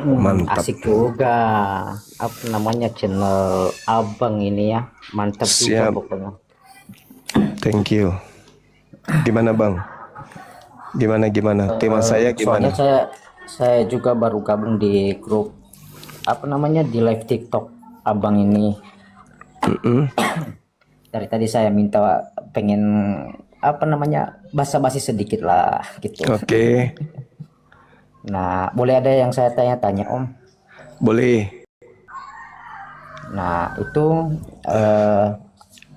Mantap. Asik juga. Apa namanya, channel Abang ini ya. Mantap juga pokoknya. Thank you. Gimana Bang? Gimana? Tema saya gimana? Soalnya saya juga baru gabung di grup di live TikTok Abang ini. Dari tadi saya minta pengen basa-basi sedikit lah gitu. Oke. Nah, boleh ada yang saya tanya-tanya, Om? Boleh. Nah, itu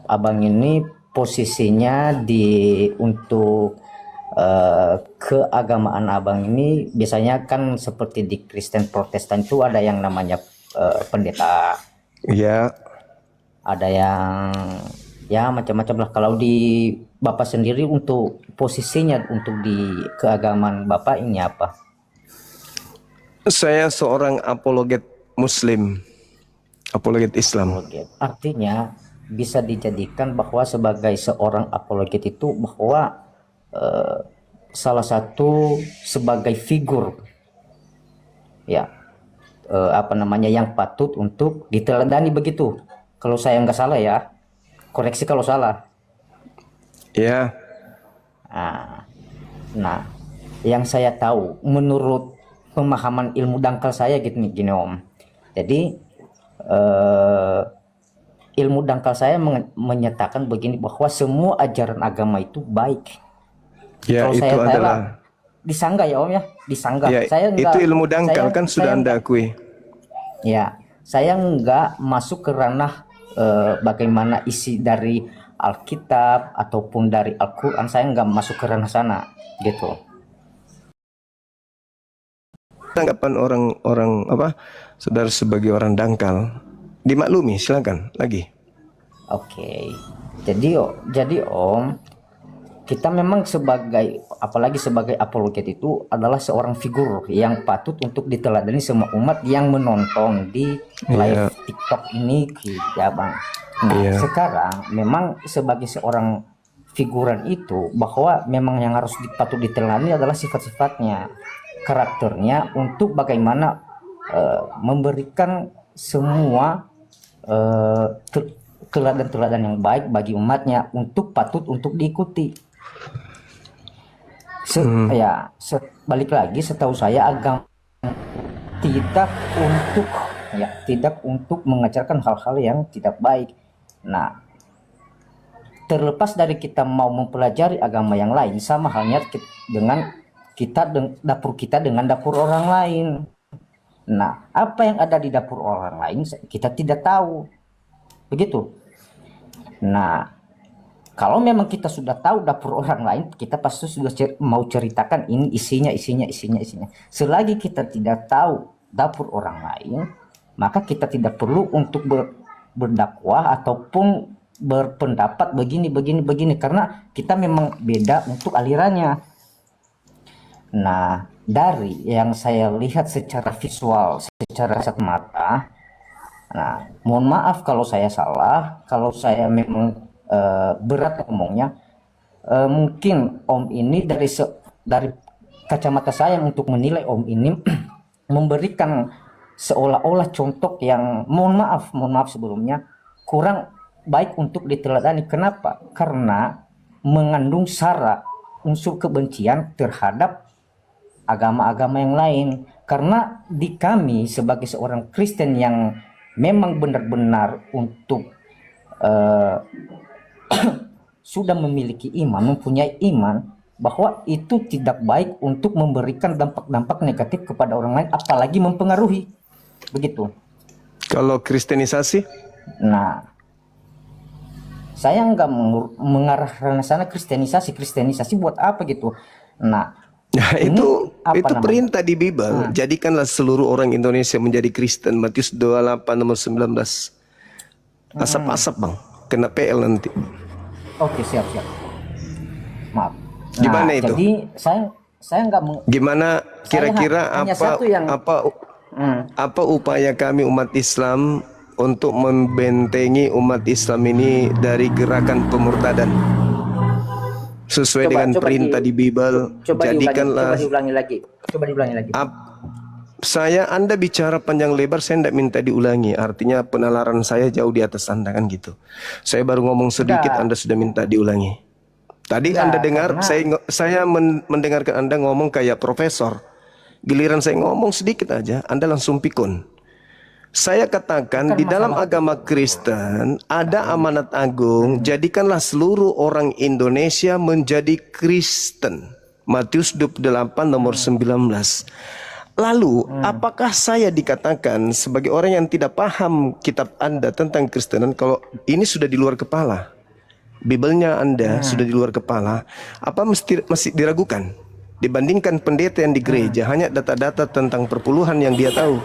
Abang ini posisinya untuk keagamaan Abang ini biasanya kan seperti di Kristen Protestan itu ada yang namanya pendeta. Iya. Ada yang ya macam-macam lah. Kalau di Bapak sendiri untuk posisinya untuk di keagamaan Bapak ini apa? Saya seorang apologet Muslim, apologet Islam. Artinya bisa dijadikan bahwa sebagai seorang apologet itu bahwa salah satu sebagai figur ya yang patut untuk diteladani begitu. Kalau saya nggak salah ya, koreksi kalau salah. Ya. Nah, yang saya tahu menurut pemahaman ilmu dangkal saya gini Om. Jadi ilmu dangkal saya menyatakan begini, bahwa semua ajaran agama itu baik. Ya, Kalau itu saya adalah disanggah ya Om ya, disanggah. ya, Saya itu ilmu dangkal kan sudah Anda akui. Ya, saya nggak masuk ke ranah bagaimana isi dari Alkitab ataupun dari Al-Quran. Saya nggak masuk ke ranah sana gitu. Tanggapan orang-orang saudara sebagai orang dangkal, dimaklumi, silakan lagi. Oke. Jadi Om, kita memang apalagi sebagai apologet itu adalah seorang figur yang patut untuk diteladani semua umat yang menonton di live TikTok ini ya Bang. Nah, sekarang memang sebagai seorang figuran itu, bahwa memang yang harus patut diteladani adalah sifat-sifatnya, karakternya, untuk bagaimana memberikan semua teladan-teladan yang baik bagi umatnya, untuk patut untuk diikuti. Balik lagi, setahu saya agama tidak untuk mengajarkan hal-hal yang tidak baik. Nah, terlepas dari kita mau mempelajari agama yang lain, sama halnya dengan dapur kita dengan dapur orang lain. Nah, apa yang ada di dapur orang lain kita tidak tahu, begitu. Nah, kalau memang kita sudah tahu dapur orang lain, kita pasti sudah mau ceritakan ini isinya. Selagi kita tidak tahu dapur orang lain, maka kita tidak perlu untuk berdakwah ataupun berpendapat begini, karena kita memang beda untuk alirannya. Nah, dari yang saya lihat secara visual, secara kasat mata, nah, mohon maaf kalau saya salah, kalau saya memang berat ngomongnya, mungkin Om ini dari kacamata saya untuk menilai Om ini memberikan seolah-olah contoh yang mohon maaf sebelumnya kurang baik untuk diteladani. Kenapa? Karena mengandung sara unsur kebencian terhadap agama-agama yang lain. Karena di kami sebagai seorang Kristen yang memang benar-benar untuk sudah memiliki iman, mempunyai iman, bahwa itu tidak baik untuk memberikan dampak-dampak negatif kepada orang lain, apalagi mempengaruhi, begitu. Kalau kristenisasi? Nah, saya nggak mengarah ke sana. Kristenisasi buat apa gitu. Nah, itu perintah di Bible. Jadikanlah seluruh orang Indonesia menjadi Kristen. Matius 28 nomor 19. Asap-asap Bang, kena PL nanti. Oke, siap. Maaf. Gimana itu? Jadi saya nggak gimana kira-kira apa upaya kami umat Islam untuk membentengi umat Islam ini dari gerakan pemurtadan sesuai dengan perintah di Bible. Jadikanlah. Coba diulangi lagi. Anda bicara panjang lebar, saya tidak minta diulangi. Artinya penalaran saya jauh di atas Anda kan gitu. Saya baru ngomong sedikit, Anda sudah minta diulangi. Tadi Anda dengar, saya mendengarkan Anda ngomong kayak profesor. Giliran saya ngomong sedikit aja, Anda langsung pikun. Saya katakan di dalam agama Kristen ada amanat agung, jadikanlah seluruh orang Indonesia menjadi Kristen. Matius 28 nomor 19. Lalu, apakah saya dikatakan sebagai orang yang tidak paham kitab Anda tentang Kristenan kalau ini sudah di luar kepala? Bibelnya Anda sudah di luar kepala. Apa masih diragukan? Dibandingkan pendeta yang di gereja, hanya data-data tentang perpuluhan yang dia tahu.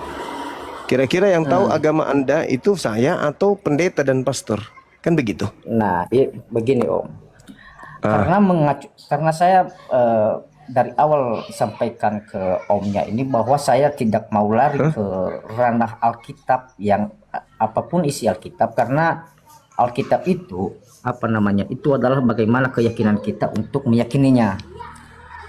Kira-kira yang tahu agama Anda itu saya atau pendeta dan pastor? Kan begitu? Nah, begini Om. Karena saya dari awal sampaikan ke Omnya ini bahwa saya tidak mau lari ke ranah Alkitab yang apapun isi Alkitab, karena Alkitab itu itu adalah bagaimana keyakinan kita untuk meyakininya.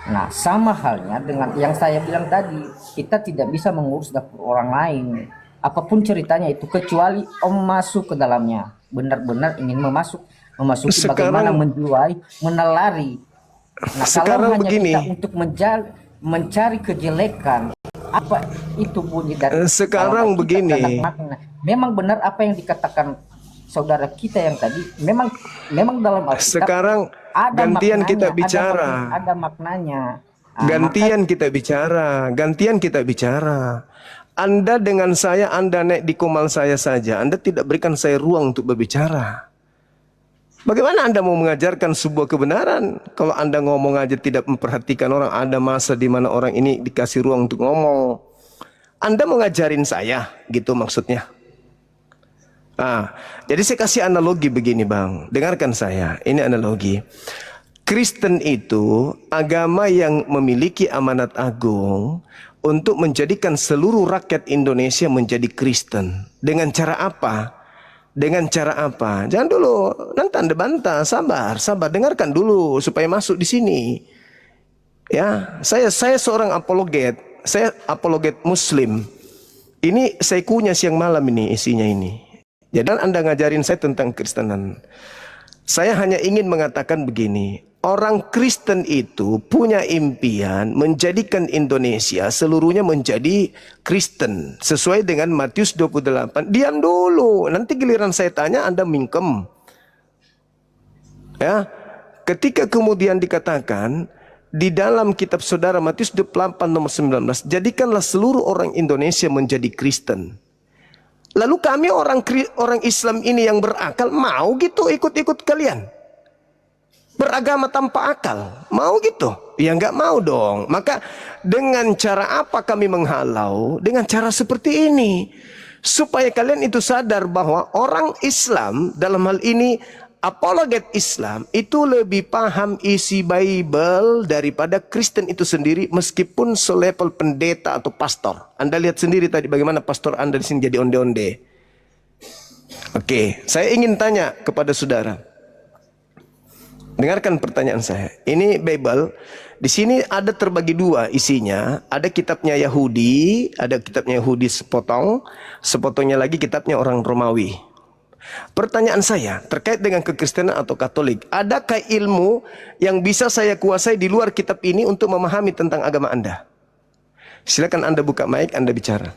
Nah, sama halnya dengan yang saya bilang tadi, kita tidak bisa mengurus dapur orang lain. Apapun ceritanya itu, kecuali Om masuk ke dalamnya, benar-benar ingin memasuki bagaimana Sekarang menjual, menelari. Nah, kalau sekarang hanya begini, kita untuk mencari kejelekan, apa itu bunyi dari sekarang begini. makna? Memang benar apa yang dikatakan saudara kita yang tadi, memang dalam Alkitab Sekarang ada gantian maknanya, kita bicara. ada maknanya. Ah, Gantian kita bicara. Anda dengan saya, Anda naik di komal saya saja. Anda tidak berikan saya ruang untuk berbicara. Bagaimana Anda mau mengajarkan sebuah kebenaran kalau Anda ngomong aja tidak memperhatikan orang? Ada masa di mana orang ini dikasih ruang untuk ngomong. Anda mau ngajarin saya, gitu maksudnya. Jadi saya kasih analogi begini Bang. Dengarkan saya, ini analogi. Kristen itu agama yang memiliki amanat agung untuk menjadikan seluruh rakyat Indonesia menjadi Kristen. Dengan cara apa? Jangan dulu, nanti Anda bantah, sabar, dengarkan dulu supaya masuk di sini. Ya, saya seorang apologet, saya apologet Muslim. Ini saya kunyah siang malam ini isinya ini. Jadi Anda ngajarin saya tentang Kristenan. Saya hanya ingin mengatakan begini, orang Kristen itu punya impian menjadikan Indonesia seluruhnya menjadi Kristen. Sesuai dengan Matius 28. Diam dulu, nanti giliran saya tanya Anda mingkem. Ya, ketika kemudian dikatakan di dalam kitab saudara Matius 28 nomor 19, jadikanlah seluruh orang Indonesia menjadi Kristen. Lalu kami orang Islam ini yang berakal mau gitu ikut-ikut kalian? Beragama tanpa akal, mau gitu? Ya nggak mau dong. Maka dengan cara apa kami menghalau? Dengan cara seperti ini. Supaya kalian itu sadar bahwa orang Islam dalam hal ini apologet Islam itu lebih paham isi Bible daripada Kristen itu sendiri meskipun selevel pendeta atau pastor. Anda lihat sendiri tadi bagaimana pastor Anda di sini jadi onde-onde. Oke, saya ingin tanya kepada saudara. Dengarkan pertanyaan saya. Ini Bible. Di sini ada terbagi dua isinya. Ada kitabnya Yahudi, ada kitabnya Yahudi sepotong, sepotongnya lagi kitabnya orang Romawi. Pertanyaan saya terkait dengan kekristenan atau Katolik, adakah ilmu yang bisa saya kuasai di luar kitab ini untuk memahami tentang agama Anda? Silakan Anda buka mic, Anda bicara.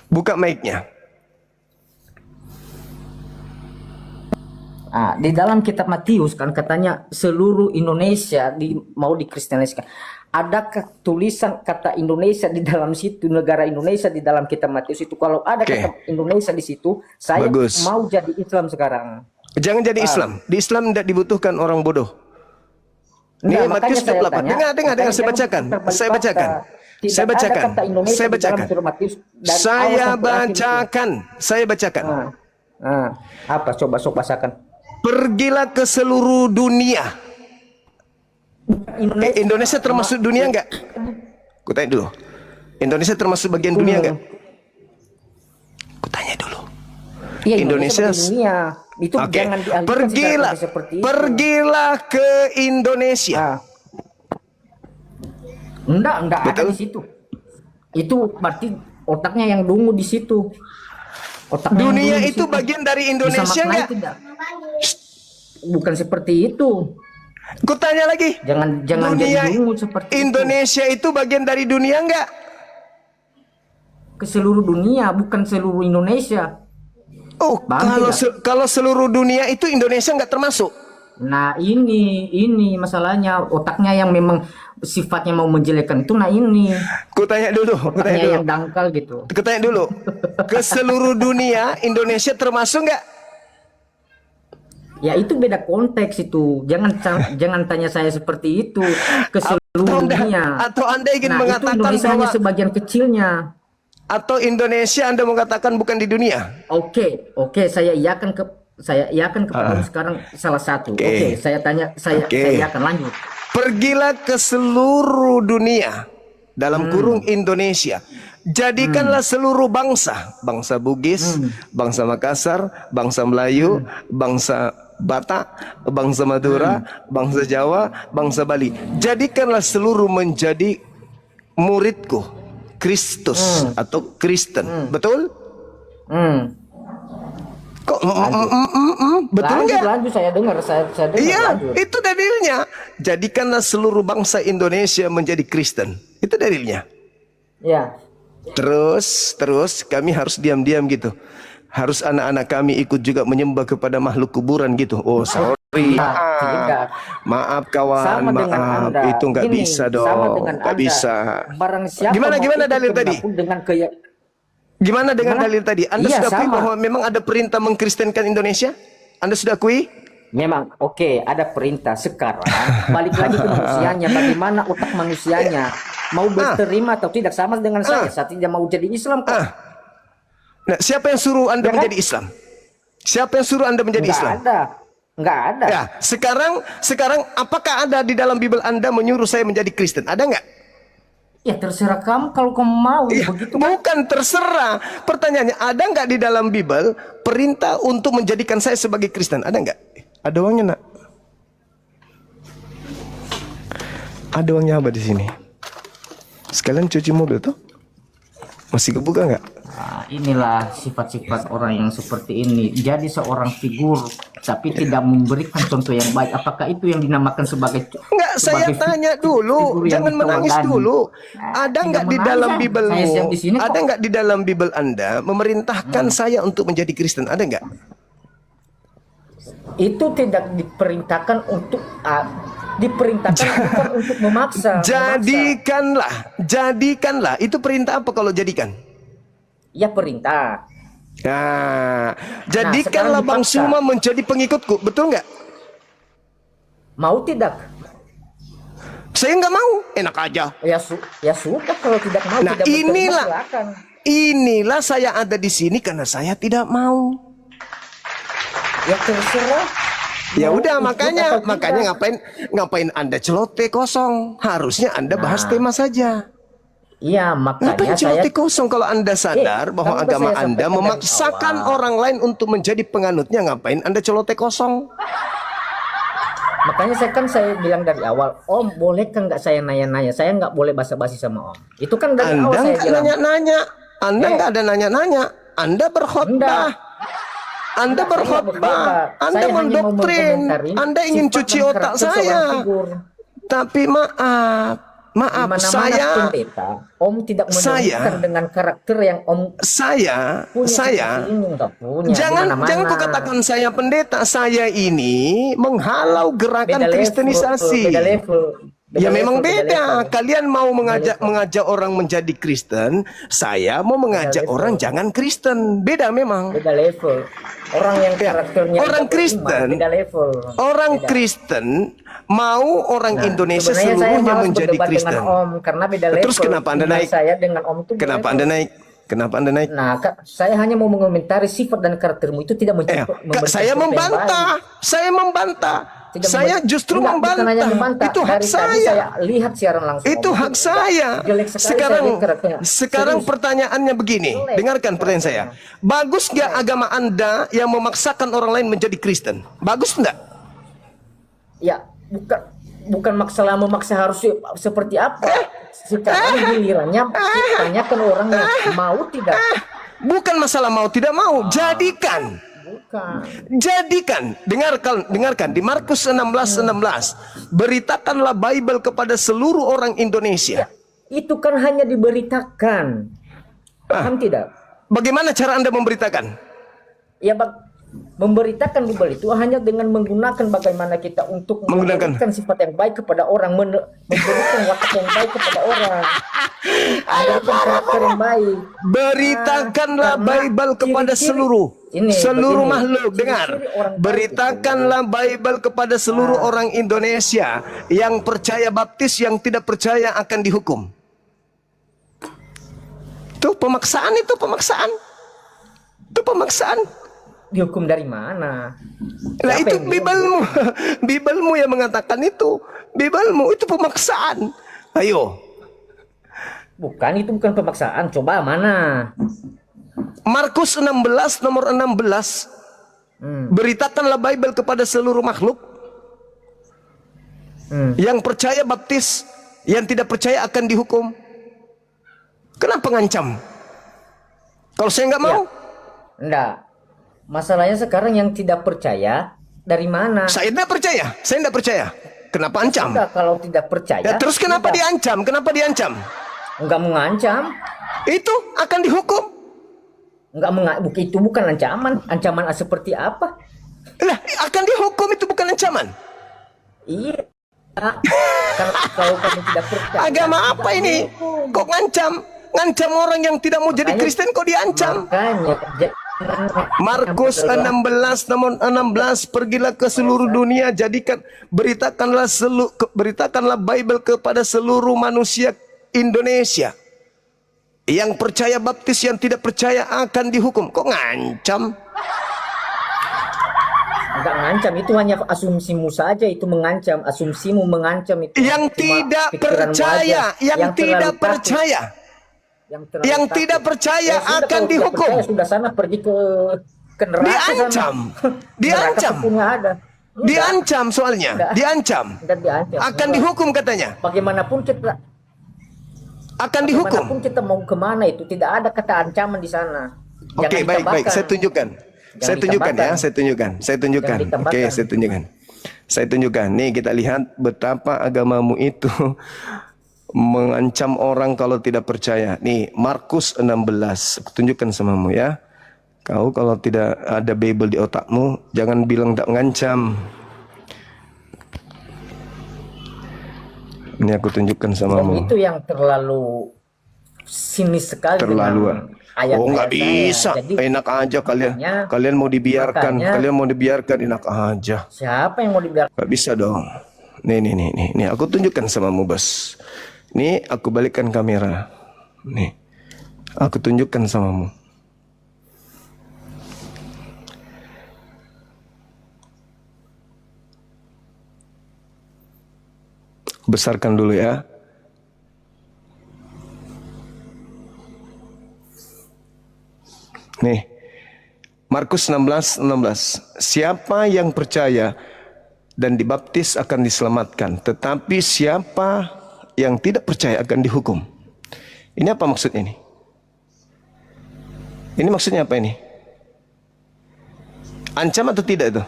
Buka mic-nya. Di dalam kitab Matius kan katanya seluruh Indonesia mau dikristeniskan. Adakah tulisan kata Indonesia di dalam situ, negara Indonesia di dalam kitab Matius itu? Kalau ada kata Indonesia di situ, saya mau jadi Islam sekarang. Jangan jadi Islam. Di Islam tidak dibutuhkan orang bodoh. Ini Matius 28. Dengar, saya bacakan. Saya bacakan. Apa? Coba bacakan. Pergilah ke seluruh dunia. Indonesia termasuk dunia enggak? Kutanya dulu. Indonesia termasuk bagian dunia enggak? Kutanya dulu. Iya, Indonesia dunia. Itu jangan dialihkan seperti itu. Pergilah ke Indonesia. Enggak ada di situ. Itu berarti otaknya yang dungu di situ. Dunia itu bagian dari Indonesia enggak? Bukan seperti itu. Kutanya lagi. Jangan dunia, jadi dungu seperti Indonesia itu bagian dari dunia enggak? Ke seluruh dunia, bukan seluruh Indonesia. Oh, kalau seluruh dunia itu Indonesia enggak termasuk. Nah, ini masalahnya, otaknya yang memang sifatnya mau menjelekkan itu. Nah, ini. Kutanya dulu. Yang dangkal gitu. Kutanya dulu. Ke seluruh dunia Indonesia termasuk enggak? Ya itu beda konteks itu. Jangan tanya saya seperti itu. Ke seluruh dunia. Atau Anda ingin mengatakan itu Indonesia bahwa hanya sebagian kecilnya. Atau Indonesia Anda mengatakan bukan di dunia? Oke, saya iakan kepada sekarang salah satu. Oke, saya iakan, lanjut. Pergilah ke seluruh dunia dalam kurung Indonesia Jadikanlah seluruh bangsa, bangsa Bugis, bangsa Makassar, bangsa Melayu, bangsa Batak, bangsa Madura, bangsa Jawa, bangsa Bali. Jadikanlah seluruh menjadi muridku, Kristus atau Kristen. Betul? Kok betul Lanjut, nggak? lanjut, saya dengar, saya dengar. Iya, lanjut. itu dalilnya. Jadikanlah seluruh bangsa Indonesia menjadi Kristen. Itu dalilnya. Ya. Terus kami harus diam-diam gitu. Harus anak-anak kami ikut juga menyembah kepada makhluk kuburan gitu. Oh, sorry. Tidak. Maaf kawan, Sama dengan maaf. Anda. Itu nggak Gini, bisa sama dong. dengan Nggak Anda. bisa. Barang siapa Gimana mau ikut dalil tadi? bergabung dengan Gimana dengan Gimana? dalil tadi? Anda Iya, sudah akui sama. bahwa memang ada perintah mengkristenkan Indonesia? Anda sudah akui? Memang oke, ada perintah. Sekarang balik lagi ke manusianya, bagaimana otak manusianya mau berterima atau tidak. Sama dengan saya tidak mau jadi Islam kok. Nah, siapa yang suruh Anda Ya kan? menjadi Islam? Siapa yang suruh Anda menjadi Nggak Islam? ada, nggak ada. Ya, sekarang apakah ada di dalam Bible Anda menyuruh saya menjadi Kristen? Ada nggak? Ya terserah kamu kalau kamu mau Ya, begitu. bukan terserah. Pertanyaannya, ada nggak di dalam Bible perintah untuk menjadikan saya sebagai Kristen? Ada nggak? Ada uangnya, nak? Ada uangnya apa di sini? Sekalian cuci mobil tuh. Masih kebuka nggak? Nah, inilah sifat-sifat orang yang seperti ini. Jadi seorang figur tapi tidak memberikan contoh yang baik. Apakah itu yang dinamakan sebagai Enggak, saya sebagai tanya dulu. figur yang Jangan menangis diteladani? dulu. Nah, Ada tidak nggak di menangis, dalam saya Bible-mu? siap di sini kok. Ada nggak di dalam Bible Anda memerintahkan saya untuk menjadi Kristen? Ada nggak? Itu tidak diperintahkan untuk diperintahkan bukan untuk memaksa. Jadikanlah. Itu perintah apa kalau jadikan? Ya perintah. Nah, jadikanlah sekarang Bang dipaksa. Suma menjadi pengikutku, betul nggak? Mau tidak? Saya nggak mau, enak aja. Ya sudah kalau tidak mau Nah, tidak berterima, inilah. silakan. Inilah saya ada di sini karena saya tidak mau. Ya terserah. Ya Mau udah, ikut makanya atau tidak. ngapain Anda celoteh kosong? Harusnya Anda bahas tema saja. Iya, makanya Ngapain saya celoteh kosong kalau Anda sadar bahwa kan udah agama saya Anda sampaikan dari memaksakan awal. orang lain untuk menjadi penganutnya? Ngapain Anda celoteh kosong? makanya saya bilang dari awal, Om, boleh kan nggak saya nanya-nanya? Saya nggak boleh basa-basi sama Om. Itu kan dari awal Anda saya nggak bilang. nanya-nanya. Anda nggak ada nanya-nanya. Anda berkhotbah. Enggak. Anda Enggak, saya nggak berkhotbah. berkhotbah. Anda Saya hanya mau mendoktrin. mengomentari Anda ingin sifat cuci dan otak karakter seorang saya. figur. Tapi maaf, Di mana-mana saya pendeta, Om tidak menunjukkan dengan karakter yang Om saya punya. Seperti ini, nggak punya. jangan Di mana-mana. kau katakan saya pendeta. Saya ini menghalau gerakan Beda level, kristenisasi. beda level. Ya Beda memang level, beda beda. level. Kalian mau mengajak orang menjadi Kristen, saya mau mengajak level. orang jangan Kristen. Beda memang. Beda level. Orang yang Ya, karakternya orang tidak beriman, Kristen, beda level. Orang Beda. Kristen mau orang Nah, Indonesia sebenarnya saya seluruhnya malas menjadi berdebat Kristen. dengan Om karena beda level. Terus kenapa Anda Iman naik? Saya dengan Om itu beda Kenapa level. Anda naik? Kenapa Anda naik? Nah, saya hanya mau mengomentari sifat dan karaktermu itu tidak memberikan Saya contoh yang membantah. baik. Saya membantah. Tidak Saya memberi- justru Enggak, bukan hanya membantah. membantah. Itu hak Dari tadi saya. lihat siaran langsung. Itu Om. hak saya. Jelek sekali Sekarang saya lihat karakternya. sekarang Serius. pertanyaannya begini. Jelek Dengarkan pertanyaan saya. Bagus nggak agama Anda yang memaksakan orang lain menjadi Kristen? Bagus nggak? Ya, bukan memaksa harus seperti apa. Sekarang gilirannya tanyakan orangnya mau tidak. Bukan masalah mau tidak mau. Jadikan. Bukan. Jadikan, dengarkan di Markus 16:16, beritakanlah Bible kepada seluruh orang Indonesia. Itu kan hanya diberitakan. Paham tidak? Bagaimana cara Anda memberitakan? Ya, memberitakan Bible itu hanya dengan menggunakan bagaimana kita untuk Menggunakan. memberikan sifat yang baik kepada orang, memberikan watak yang baik kepada orang, memberikan karakter yang baik. Beritakanlah Karena Bible kepada ciri-ciri- seluruh begini, makhluk. Dengar, ciri-ciri orang baik beritakanlah Bible kepada seluruh orang Indonesia. Yang percaya baptis, yang tidak percaya akan dihukum. Itu pemaksaan. Dihukum dari mana? Nah Siapa itu yang bilang? Biblemu yang mengatakan itu. Biblemu itu pemaksaan. Ayo, Bukan, itu bukan pemaksaan. Coba mana? Markus 16 nomor 16. Beritakanlah Bible kepada seluruh makhluk. Yang percaya baptis, yang tidak percaya akan dihukum. Kenapa ngancam? Kalau saya nggak mau, Enggak. Masalahnya sekarang yang tidak percaya dari mana? saya tidak percaya. Saya tidak percaya. Kenapa ancam? Enggak, kalau tidak percaya. Ya, terus kenapa tidak. diancam? Kenapa diancam? Enggak mengancam. Itu akan dihukum. Itu bukan ancaman. Ancaman seperti apa? Lah, akan dihukum, itu bukan ancaman. Iya. Kalau kamu tidak percaya. Agama apa ini? Kok ngancam? Ngancam orang yang tidak mau jadi Kristen kok diancam? Makanya Markus 16 nomor 16, pergilah ke seluruh dunia, beritakanlah Bible kepada seluruh manusia Indonesia. Yang percaya baptis, yang tidak percaya akan dihukum. Kok ngancam? enggak ngancam, itu hanya asumsimu saja, itu mengancam, asumsimu mengancam itu. Yang Cuma tidak pikiranmu percaya, aja. yang tidak terlalu takut. percaya, Terlalu yang takut. tidak percaya Ya sudah, akan kalau tidak dihukum. percaya, sudah sana pergi ke neraka. Diancam. Sana. Diancam. Neraka punya ada. Enggak. Diancam soalnya, Enggak. diancam. Enggak diancam. Akan Enggak. dihukum katanya. Bagaimanapun kita Akan dihukum. mau kemana itu tidak ada kata ancaman di sana. Oke, Jangan baik, ditambahkan. saya tunjukkan. Jangan Saya tunjukkan ya, ditambahkan. saya tunjukkan. Jangan ditambahkan. Oke, saya tunjukkan. Saya tunjukkan. Nih kita lihat betapa agamamu itu mengancam orang kalau tidak percaya. Nih, Markus 16. Aku tunjukkan samamu ya. Kau kalau tidak ada Bible di otakmu, jangan bilang tak mengancam. Ini aku tunjukkan Dan samamu. itu yang terlalu sinis sekali Terlaluan. dengan ayat-ayat Oh, nggak saya. bisa. Jadi, Enak aja kalian. makanya- Kalian mau dibiarkan. makanya- Kalian mau dibiarkan enak aja. siapa yang mau dibiarkan? Gak bisa dong. Nih, aku tunjukkan samamu, bos. Nih, aku balikkan kamera. Nih, aku tunjukkan samamu. Besarkan dulu ya. Nih, Markus 16:16. Siapa yang percaya dan dibaptis akan diselamatkan, tetapi siapa yang tidak percaya akan dihukum. Ini apa maksudnya ini? Ini maksudnya apa ini? Ancam atau tidak itu?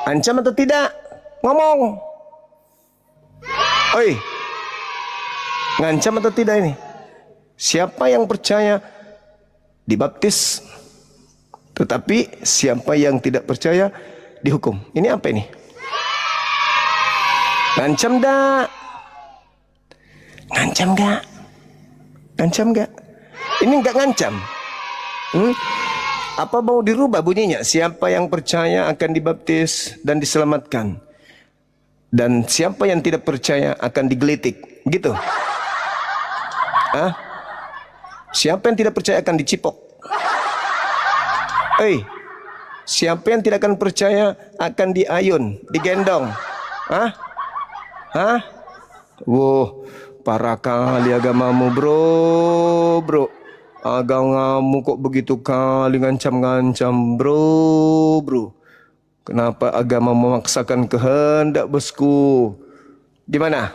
Ancam atau tidak? Ngomong. Oi. Ngancam atau tidak ini? Siapa yang percaya dibaptis, tetapi siapa yang tidak percaya dihukum. Ini apa ini? Ngancam dak? Ngancam gak? Ngancam gak? Ini enggak ngancam. Apa mau dirubah bunyinya? Siapa yang percaya akan dibaptis dan diselamatkan, dan siapa yang tidak percaya akan digelitik. Gitu. Hah? Siapa yang tidak percaya akan dicipok. Siapa yang tidak akan percaya akan diayun, digendong. Hah? Hah? Wow, parah kali agamamu, bro. Agamamu kok begitu kali ngancam-ngancam, bro. Kenapa agama memaksakan kehendak, bosku? Di mana?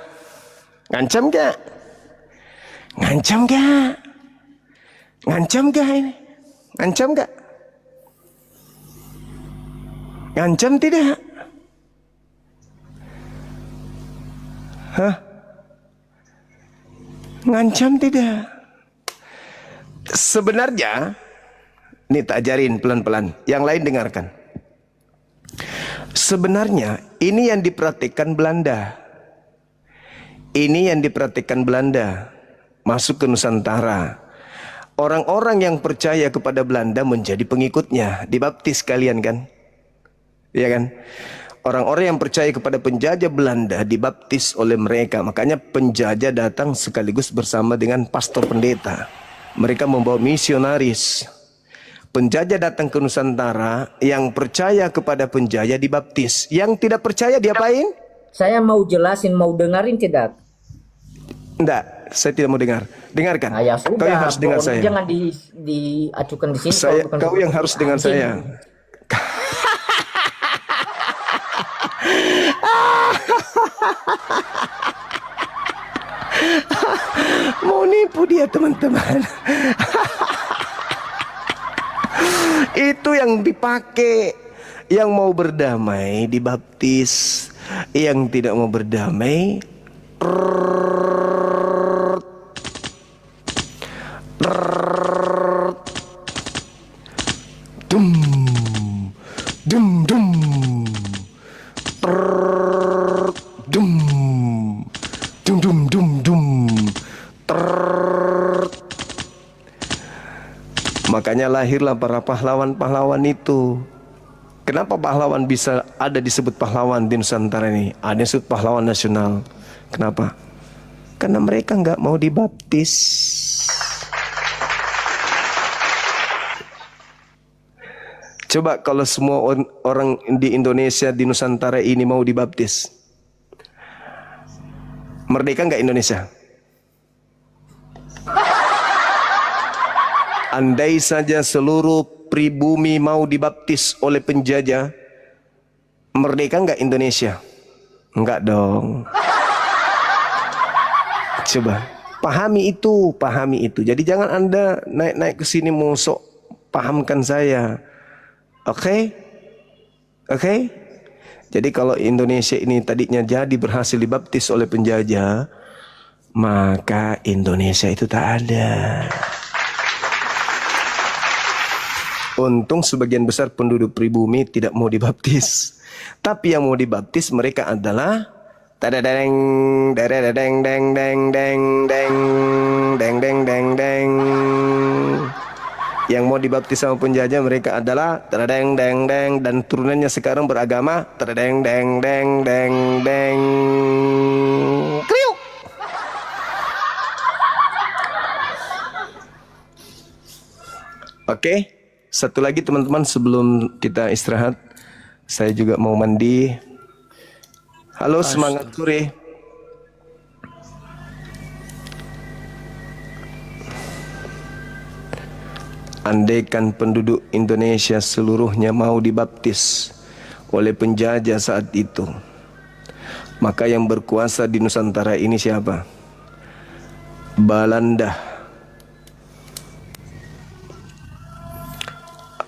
Ngancam gak? Ngancam gak? Ngancam gak ini? Ngancam gak? Ngancam tidak? Hah? Ngancam tidak? Sebenarnya, ini tak ajarin pelan-pelan. Yang lain dengarkan. Sebenarnya ini yang diperhatikan Belanda. Ini yang diperhatikan Belanda. Masuk ke Nusantara. Orang-orang yang percaya kepada Belanda menjadi pengikutnya. Dibaptis kalian kan? Iya kan? Orang-orang yang percaya kepada penjajah Belanda dibaptis oleh mereka. Makanya penjajah datang sekaligus bersama dengan pastor pendeta. Mereka membawa misionaris. Penjajah datang ke Nusantara, yang percaya kepada penjajah dibaptis. Yang tidak percaya diapain? Saya mau jelasin, mau dengerin tidak? Enggak, saya tidak mau dengar. Dengarkan. Nah, ya sudah, Kau yang harus dengar pokoknya saya. jangan diacukan di sini. Saya, kalau bukan kau yang harus dengar anjing. saya. Mau nipu dia teman-teman. Itu yang dipakai. Yang mau berdamai dibaptis, yang tidak mau berdamai dum dum dum dum dum dum dum dum. Makanya lahirlah para pahlawan-pahlawan itu. Kenapa pahlawan bisa ada disebut pahlawan di Nusantara ini? Ada disebut pahlawan nasional. Kenapa? Karena mereka nggak mau dibaptis. Coba kalau semua orang di Indonesia, di Nusantara ini mau dibaptis, merdeka nggak Indonesia? Andai saja seluruh pribumi mau dibaptis oleh penjajah, merdeka nggak Indonesia? Enggak dong. Coba pahami itu, pahami itu. Jadi jangan Anda naik-naik ke sini mau pahamkan saya. Oke? Oke? Jadi kalau Indonesia ini tadinya jadi berhasil dibaptis oleh penjajah, maka Indonesia itu tak ada. Untung sebagian besar penduduk pribumi tidak mau dibaptis. Tapi yang mau dibaptis mereka adalah tadadeng dadadeng deng deng deng deng deng deng deng deng. Yang mau dibaptis sama penjajah mereka adalah tadadeng deng deng, dan turunannya sekarang beragama tadadeng deng deng deng deng. Kriuk. Oke. Satu lagi teman-teman sebelum kita istirahat, saya juga mau mandi. Halo, semangat sore. Andaikan penduduk Indonesia seluruhnya mau dibaptis oleh penjajah saat itu, maka yang berkuasa di Nusantara ini siapa? Belanda.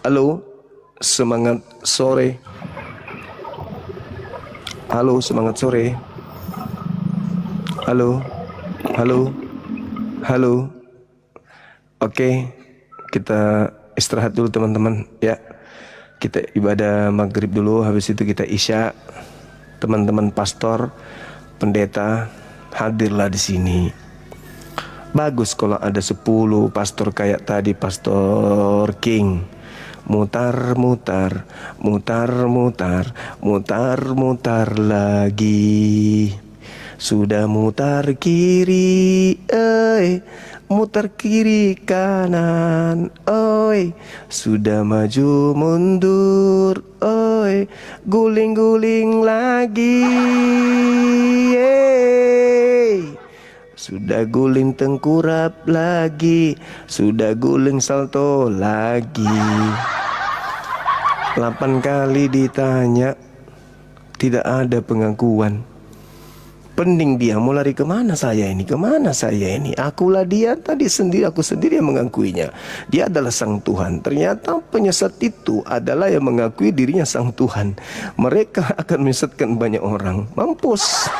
Halo, semangat sore. Halo, semangat sore. Halo, halo, halo. Oke, kita istirahat dulu teman-teman ya. Kita ibadah maghrib dulu, habis itu kita isya. Teman-teman pastor, pendeta, hadirlah di sini. Bagus kalau ada 10 pastor kayak tadi, Pastor King. Mutar-mutar, mutar-mutar, mutar-mutar lagi. Sudah mutar kiri, mutar kiri kanan, sudah maju mundur, guling-guling lagi. Sudah guling tengkurap lagi, sudah guling salto lagi. 8 kali ditanya, tidak ada pengakuan. Pening dia, mau lari kemana saya ini? Kemana saya ini? Akulah dia tadi sendiri, aku sendiri yang mengakuinya. Dia adalah sang Tuhan. Ternyata penyesat itu adalah yang mengakui dirinya sang Tuhan. Mereka akan menyesatkan banyak orang. Mampus.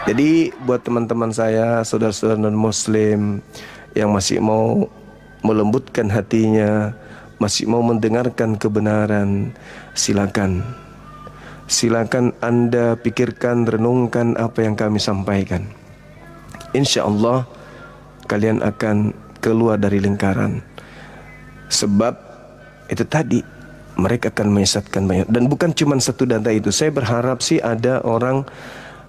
Jadi buat teman-teman saya, saudara-saudara non-muslim yang masih mau melembutkan hatinya, masih mau mendengarkan kebenaran, silakan. Silakan Anda pikirkan, renungkan apa yang kami sampaikan. Insya Allah kalian akan keluar dari lingkaran. Sebab itu tadi, mereka akan menyesatkan banyak. Dan bukan cuma satu data itu. Saya berharap sih ada orang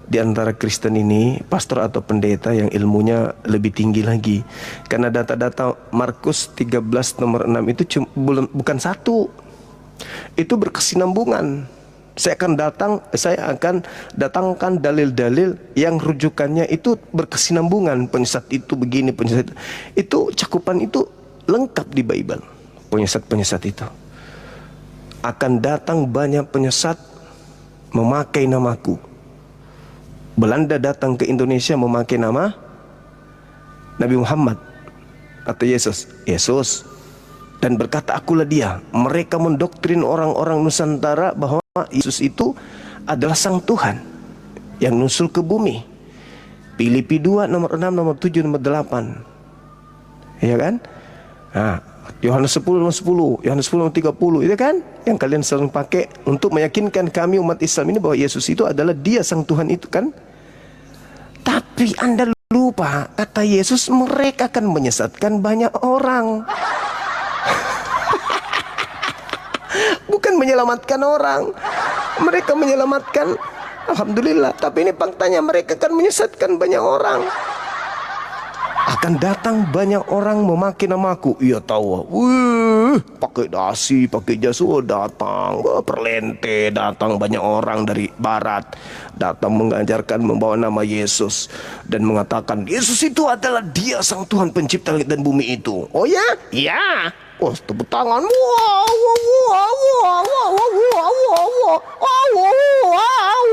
di antara Kristen ini, pastor atau pendeta yang ilmunya lebih tinggi lagi. Karena data-data Markus 13 nomor 6 itu bukan satu. Itu berkesinambungan. Saya akan datangkan dalil-dalil yang rujukannya itu berkesinambungan. Penyesat itu begini, penyesat itu cakupan itu lengkap di Bible. Penyesat-penyesat itu akan datang banyak penyesat memakai namaku. Belanda datang ke Indonesia memakai nama Nabi Muhammad atau Yesus dan berkata akulah dia. Mereka mendoktrin orang-orang Nusantara bahwa Yesus itu adalah sang Tuhan yang nusul ke bumi. Filipi 2 nomor 6, nomor 7, nomor 8. Ya kan? Nah, Yohanes 10 nomor 10, Yohanes 10 nomor 30, itu kan? Yang kalian sering pakai untuk meyakinkan kami umat Islam ini bahwa Yesus itu adalah dia sang Tuhan itu kan? Tapi Anda lupa, kata Yesus mereka akan menyesatkan banyak orang. Bukan menyelamatkan orang. Mereka menyelamatkan, alhamdulillah. Tapi ini faktanya mereka akan menyesatkan banyak orang. Akan datang banyak orang memakai namaku. Iya tahu. Pakai dasi, pakai jas, datang. Perlente, datang banyak orang dari barat. Datang mengajarkan membawa nama Yesus. Dan mengatakan, Yesus itu adalah dia sang Tuhan pencipta langit dan bumi itu. Oh ya? Ya. Oh, tepuk tangan. Wow, wow, wow, wow, wow, wow, wow, wow, wow.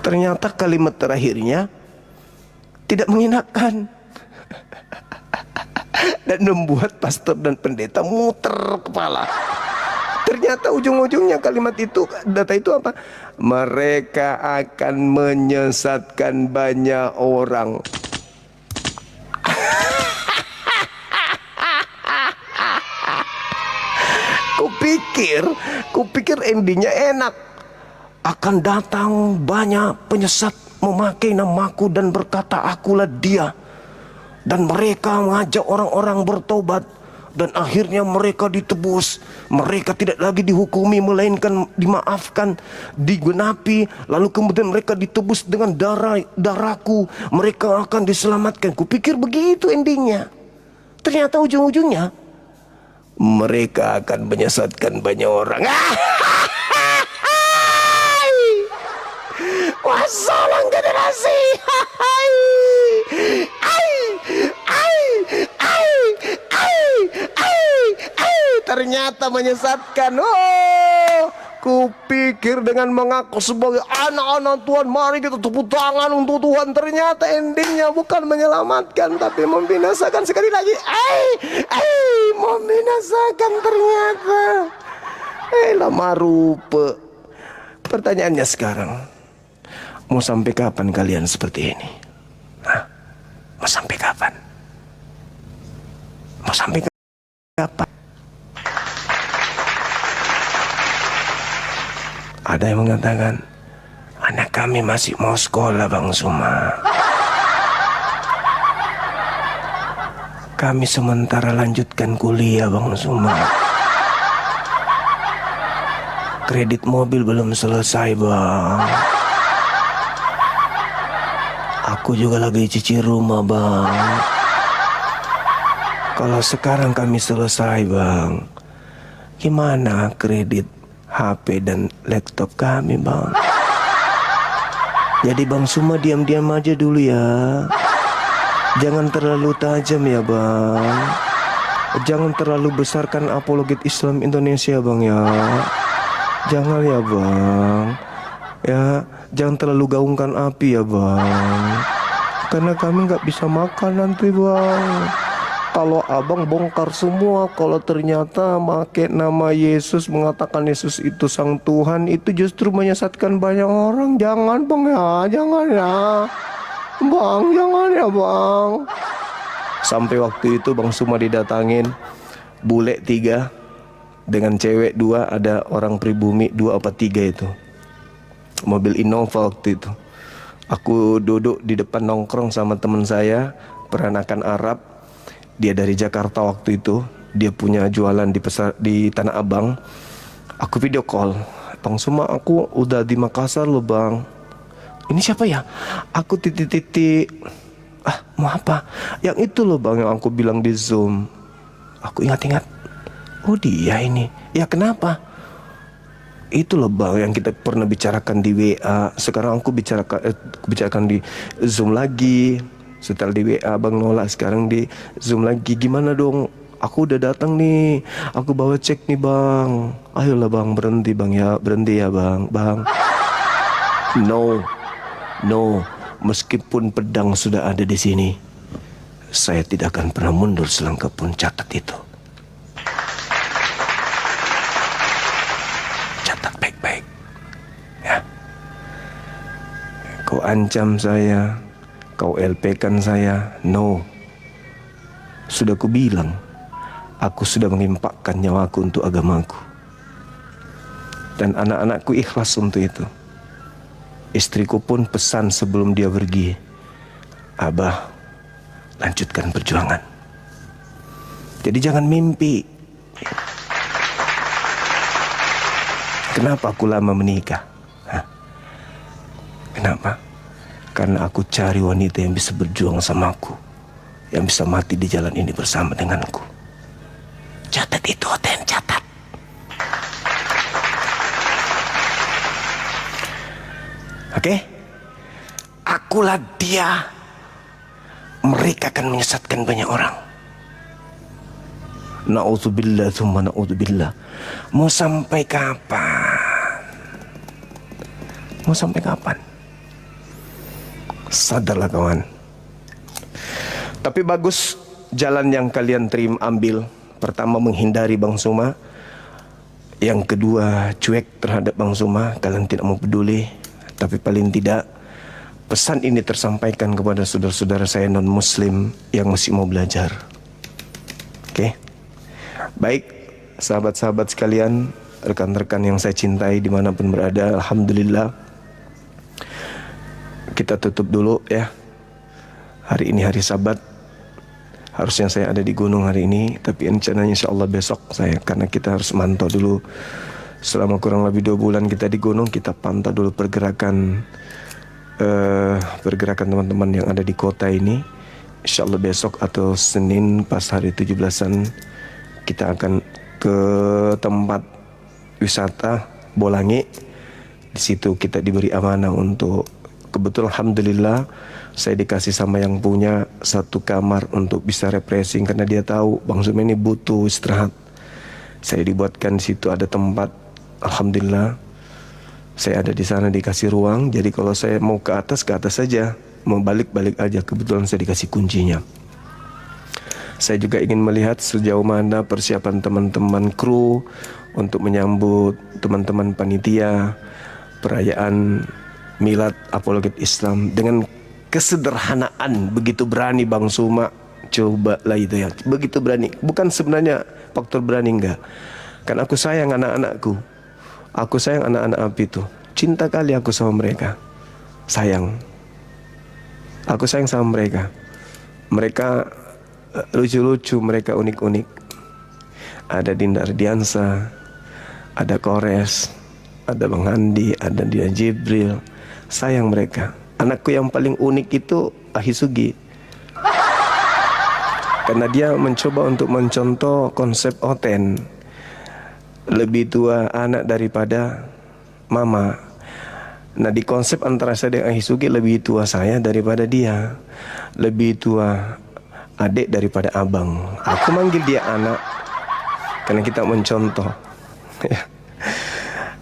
Ternyata kalimat terakhirnya tidak mengenakan dan membuat pastor dan pendeta muter kepala. Ternyata ujung-ujungnya kalimat itu, data itu apa? Mereka akan menyesatkan banyak orang. Kupikir endingnya enak. Akan datang banyak penyesat memakai namaku dan berkata akulah dia. Dan mereka mengajak orang-orang bertobat. Dan akhirnya mereka ditebus. Mereka tidak lagi dihukumi, melainkan dimaafkan, digenapi. Lalu kemudian mereka ditebus dengan darahku. Mereka akan diselamatkan. Kupikir begitu endingnya. Ternyata ujung-ujungnya mereka akan menyesatkan banyak orang. Wassalam generasi. Ternyata menyesatkan. Oh, kupikir dengan mengaku sebagai anak-anak Tuhan, mari kita tepuk tangan untuk Tuhan. Ternyata endingnya bukan menyelamatkan, tapi membinasakan. Sekali lagi, membinasakan ternyata. Lama rupa. Pertanyaannya sekarang, mau sampai kapan kalian seperti ini? Hah? Mau sampai kapan? Mau sampai kapan? Ada yang mengatakan, anak kami masih mau sekolah Bang Suma. Kami sementara lanjutkan kuliah Bang Suma. Kredit mobil belum selesai Bang. Aku juga lagi cicil rumah Bang. Kalau sekarang kami selesai Bang, gimana kredit HP dan laptop kami Bang? Jadi Bang Suma diam-diam aja dulu ya. Jangan terlalu tajam ya Bang. Jangan terlalu besarkan apologet Islam Indonesia Bang ya. Jangan ya Bang. Ya, jangan terlalu gaungkan api ya Bang. Karena kami nggak bisa makan nanti Bang. Kalau abang bongkar semua, kalau ternyata pakai nama Yesus, mengatakan Yesus itu sang Tuhan, itu justru menyesatkan banyak orang. Jangan Bang ya, jangan ya Bang, jangan ya Bang. Sampai waktu itu Bang Suma didatangin bule 3 dengan cewek 2, ada orang pribumi 2 apa 3 itu. Mobil Innova waktu itu. Aku duduk di depan nongkrong sama teman saya, peranakan Arab. Dia dari Jakarta waktu itu. Dia punya jualan di Tanah Abang. Aku video call. Bang Suma, aku udah di Makassar loh Bang. Ini siapa ya? Aku titik-titik. Mau apa? Yang itu loh Bang yang aku bilang di Zoom. Aku ingat-ingat. Oh dia ini. Ya kenapa? Itu loh bang yang kita pernah bicarakan di WA. Sekarang aku bicarakan di Zoom lagi. Setelah di WA bang nolak, sekarang di Zoom lagi. Gimana dong? Aku udah datang nih. Aku bawa cek nih bang. Ayolah bang, berhenti bang ya, berhenti ya bang. Bang. No. Meskipun pedang sudah ada di sini, saya tidak akan pernah mundur selangkah pun. Catat itu. Catat baik-baik. Ya. Kau ancam saya, kau LP-kan saya. No. Sudah ku bilang, aku sudah mengimpakkan nyawaku untuk agamaku. Dan anak-anakku ikhlas untuk itu. Istriku pun pesan sebelum dia pergi, Abah, lanjutkan perjuangan. Jadi jangan mimpi. Kenapa aku lama menikah? Kenapa? Karena aku cari wanita yang bisa berjuang sama aku, yang bisa mati di jalan ini bersama denganku. Catat itu, Oten, catat. Oke? Akulah dia. Mereka akan menyesatkan banyak orang. Na'udzubillah thumma na'udzubillah. Mau sampai kapan? Mau sampai kapan? Sadarlah kawan. Tapi bagus jalan yang kalian ambil. Pertama, menghindari Bang Suma. Yang kedua, cuek terhadap Bang Suma. Kalian tidak mau peduli. Tapi paling tidak pesan ini tersampaikan kepada saudara-saudara saya non-muslim yang masih mau belajar. Oke? Baik, sahabat-sahabat sekalian, rekan-rekan yang saya cintai dimanapun berada, alhamdulillah. Kita tutup dulu ya. Hari ini hari Sabat. Harusnya saya ada di gunung hari ini, tapi rencananya insya Allah besok saya, karena kita harus mantau dulu. Selama kurang lebih 2 bulan kita di gunung, kita pantau dulu pergerakan teman-teman yang ada di kota ini. Insya Allah besok atau Senin pas hari 17-an kita akan ke tempat wisata Bolangi. Di situ kita diberi amanah untuk, kebetulan alhamdulillah saya dikasih sama yang punya 1 kamar untuk bisa refreshing, karena dia tahu Bang Suma ini butuh istirahat. Saya dibuatkan di situ ada tempat. Alhamdulillah saya ada di sana dikasih ruang. Jadi kalau saya mau ke atas saja, mau balik aja. Kebetulan saya dikasih kuncinya. Saya juga ingin melihat sejauh mana persiapan teman-teman kru untuk menyambut teman-teman panitia perayaan Milad Apologet Islam dengan kesederhanaan. Begitu berani Bang Suma, cobalah itu ya, begitu berani. Bukan sebenarnya faktor berani, enggak. Kan aku sayang anak-anakku. Aku sayang anak-anak api itu. Cinta kali aku sama mereka. Sayang. Aku sayang sama mereka. Mereka lucu-lucu, mereka unik-unik. Ada Dinda Ardiansa, ada Kores, ada Bang Andi, ada Dia Jibril. Sayang mereka. Anakku yang paling unik itu Ahisugi. Karena dia mencoba untuk mencontoh konsep Oten. Lebih tua anak daripada mama. Nah, di konsep antara saya dan Ahisugi, lebih tua saya daripada dia, lebih tua adik daripada abang. Aku manggil dia anak karena kita mencontoh.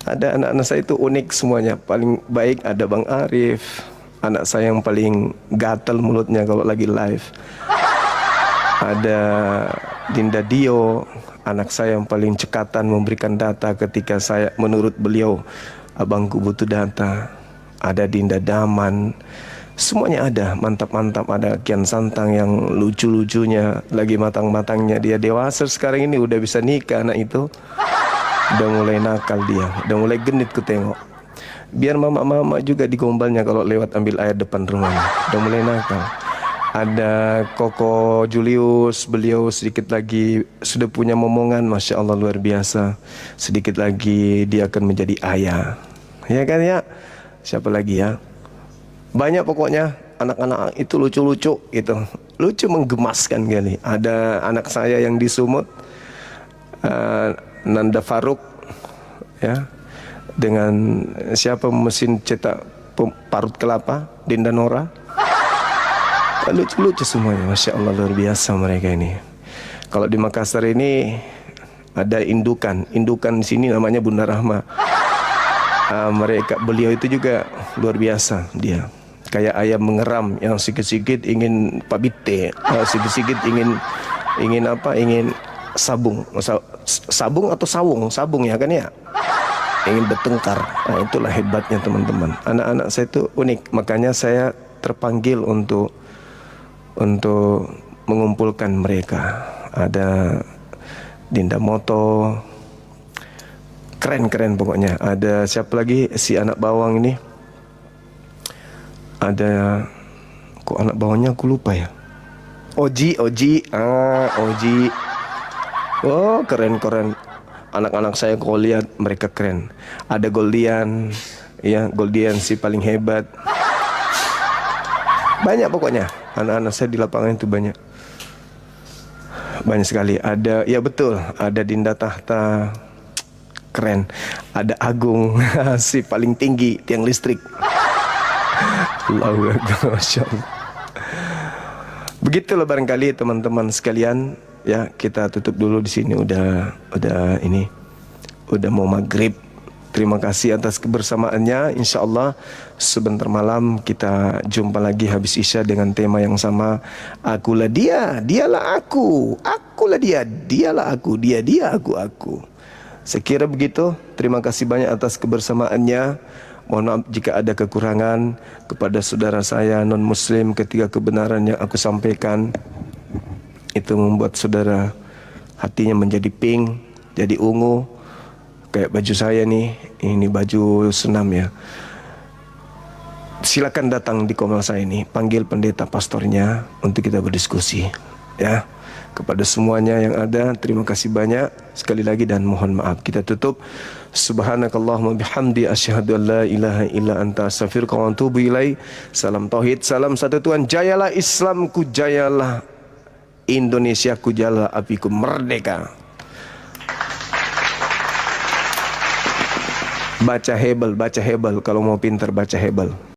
Ada anak-anak saya itu unik semuanya. Paling baik ada Bang Arif, anak saya yang paling gatal mulutnya kalau lagi live. Ada Dinda Dio, anak saya yang paling cekatan memberikan data ketika saya, menurut beliau, abangku butuh data. Ada Dinda Daman, semuanya ada, mantap-mantap. Ada Kian Santang yang lucu-lucunya, lagi matang-matangnya. Dia dewasa sekarang ini, udah bisa nikah anak itu. Udah mulai nakal dia, udah mulai genit ku tengok. Biar mama-mama juga digombalnya kalau lewat ambil air depan rumahnya. Udah mulai nakal. Ada Koko Julius, beliau sedikit lagi sudah punya momongan, Masya Allah luar biasa. Sedikit lagi dia akan menjadi ayah. Ya kan ya? Siapa lagi ya? Banyak pokoknya anak-anak itu lucu-lucu gitu. Lucu menggemaskan kali. Ada anak saya yang di Sumut, Nanda Faruk, ya. dengan siapa mesin cetak parut kelapa, Dinda Nora. Lucu-lucu semuanya, Masya Allah, luar biasa mereka ini. Kalau di Makassar ini ada indukan di sini namanya Bunda Rahma. Beliau itu juga luar biasa dia. Kayak ayam mengeram yang sikit-sikit ingin pabite, sikit-sikit ingin apa? Ingin sabung atau sabung ya kan ya? Ingin bertengkar. Nah, itulah hebatnya teman-teman. Anak-anak saya itu unik, makanya saya terpanggil untuk mengumpulkan mereka. Ada Dinda Moto, keren pokoknya. Ada siapa lagi si anak bawang ini? Ada kok anak bawangnya aku lupa ya. Oji. Oh, keren. Anak-anak saya kalau lihat mereka keren. Ada Goldian, ya, Goldian si paling hebat. Banyak pokoknya. Anak-anak saya di lapangan itu banyak sekali. Ada, ya betul, ada Dinda Tahta, keren. Ada Agung si paling tinggi tiang listrik. Allahu Akbar, Masya Allah. Begitulah barangkali teman-teman sekalian, ya, kita tutup dulu di sini. Udah mau maghrib. Terima kasih atas kebersamaannya. Insya Allah sebentar malam kita jumpa lagi habis isya dengan tema yang sama. Akulah dia, dialah aku. Akulah dia, dialah aku. Dia, aku. Saya kira begitu. Terima kasih banyak atas kebersamaannya. Mohon maaf jika ada kekurangan kepada saudara saya non-muslim ketika kebenaran yang aku sampaikan itu membuat saudara hatinya menjadi pink, jadi ungu. Kayak baju saya nih, ini baju senam ya. Silakan datang di Komal saya ini, panggil pendeta pastornya untuk kita berdiskusi, ya. Kepada semuanya yang ada, terima kasih banyak sekali lagi dan mohon maaf. Kita tutup. Subhanakallahumma bihamdi asyhadu an la ilaha illa anta astaghfiruka wa atubu ilaik. Salam tauhid, salam satu Tuhan. Jayalah Islamku, jayalah Indonesiaku, jayalah apiku merdeka. Baca Hebel kalau mau pintar baca Hebel.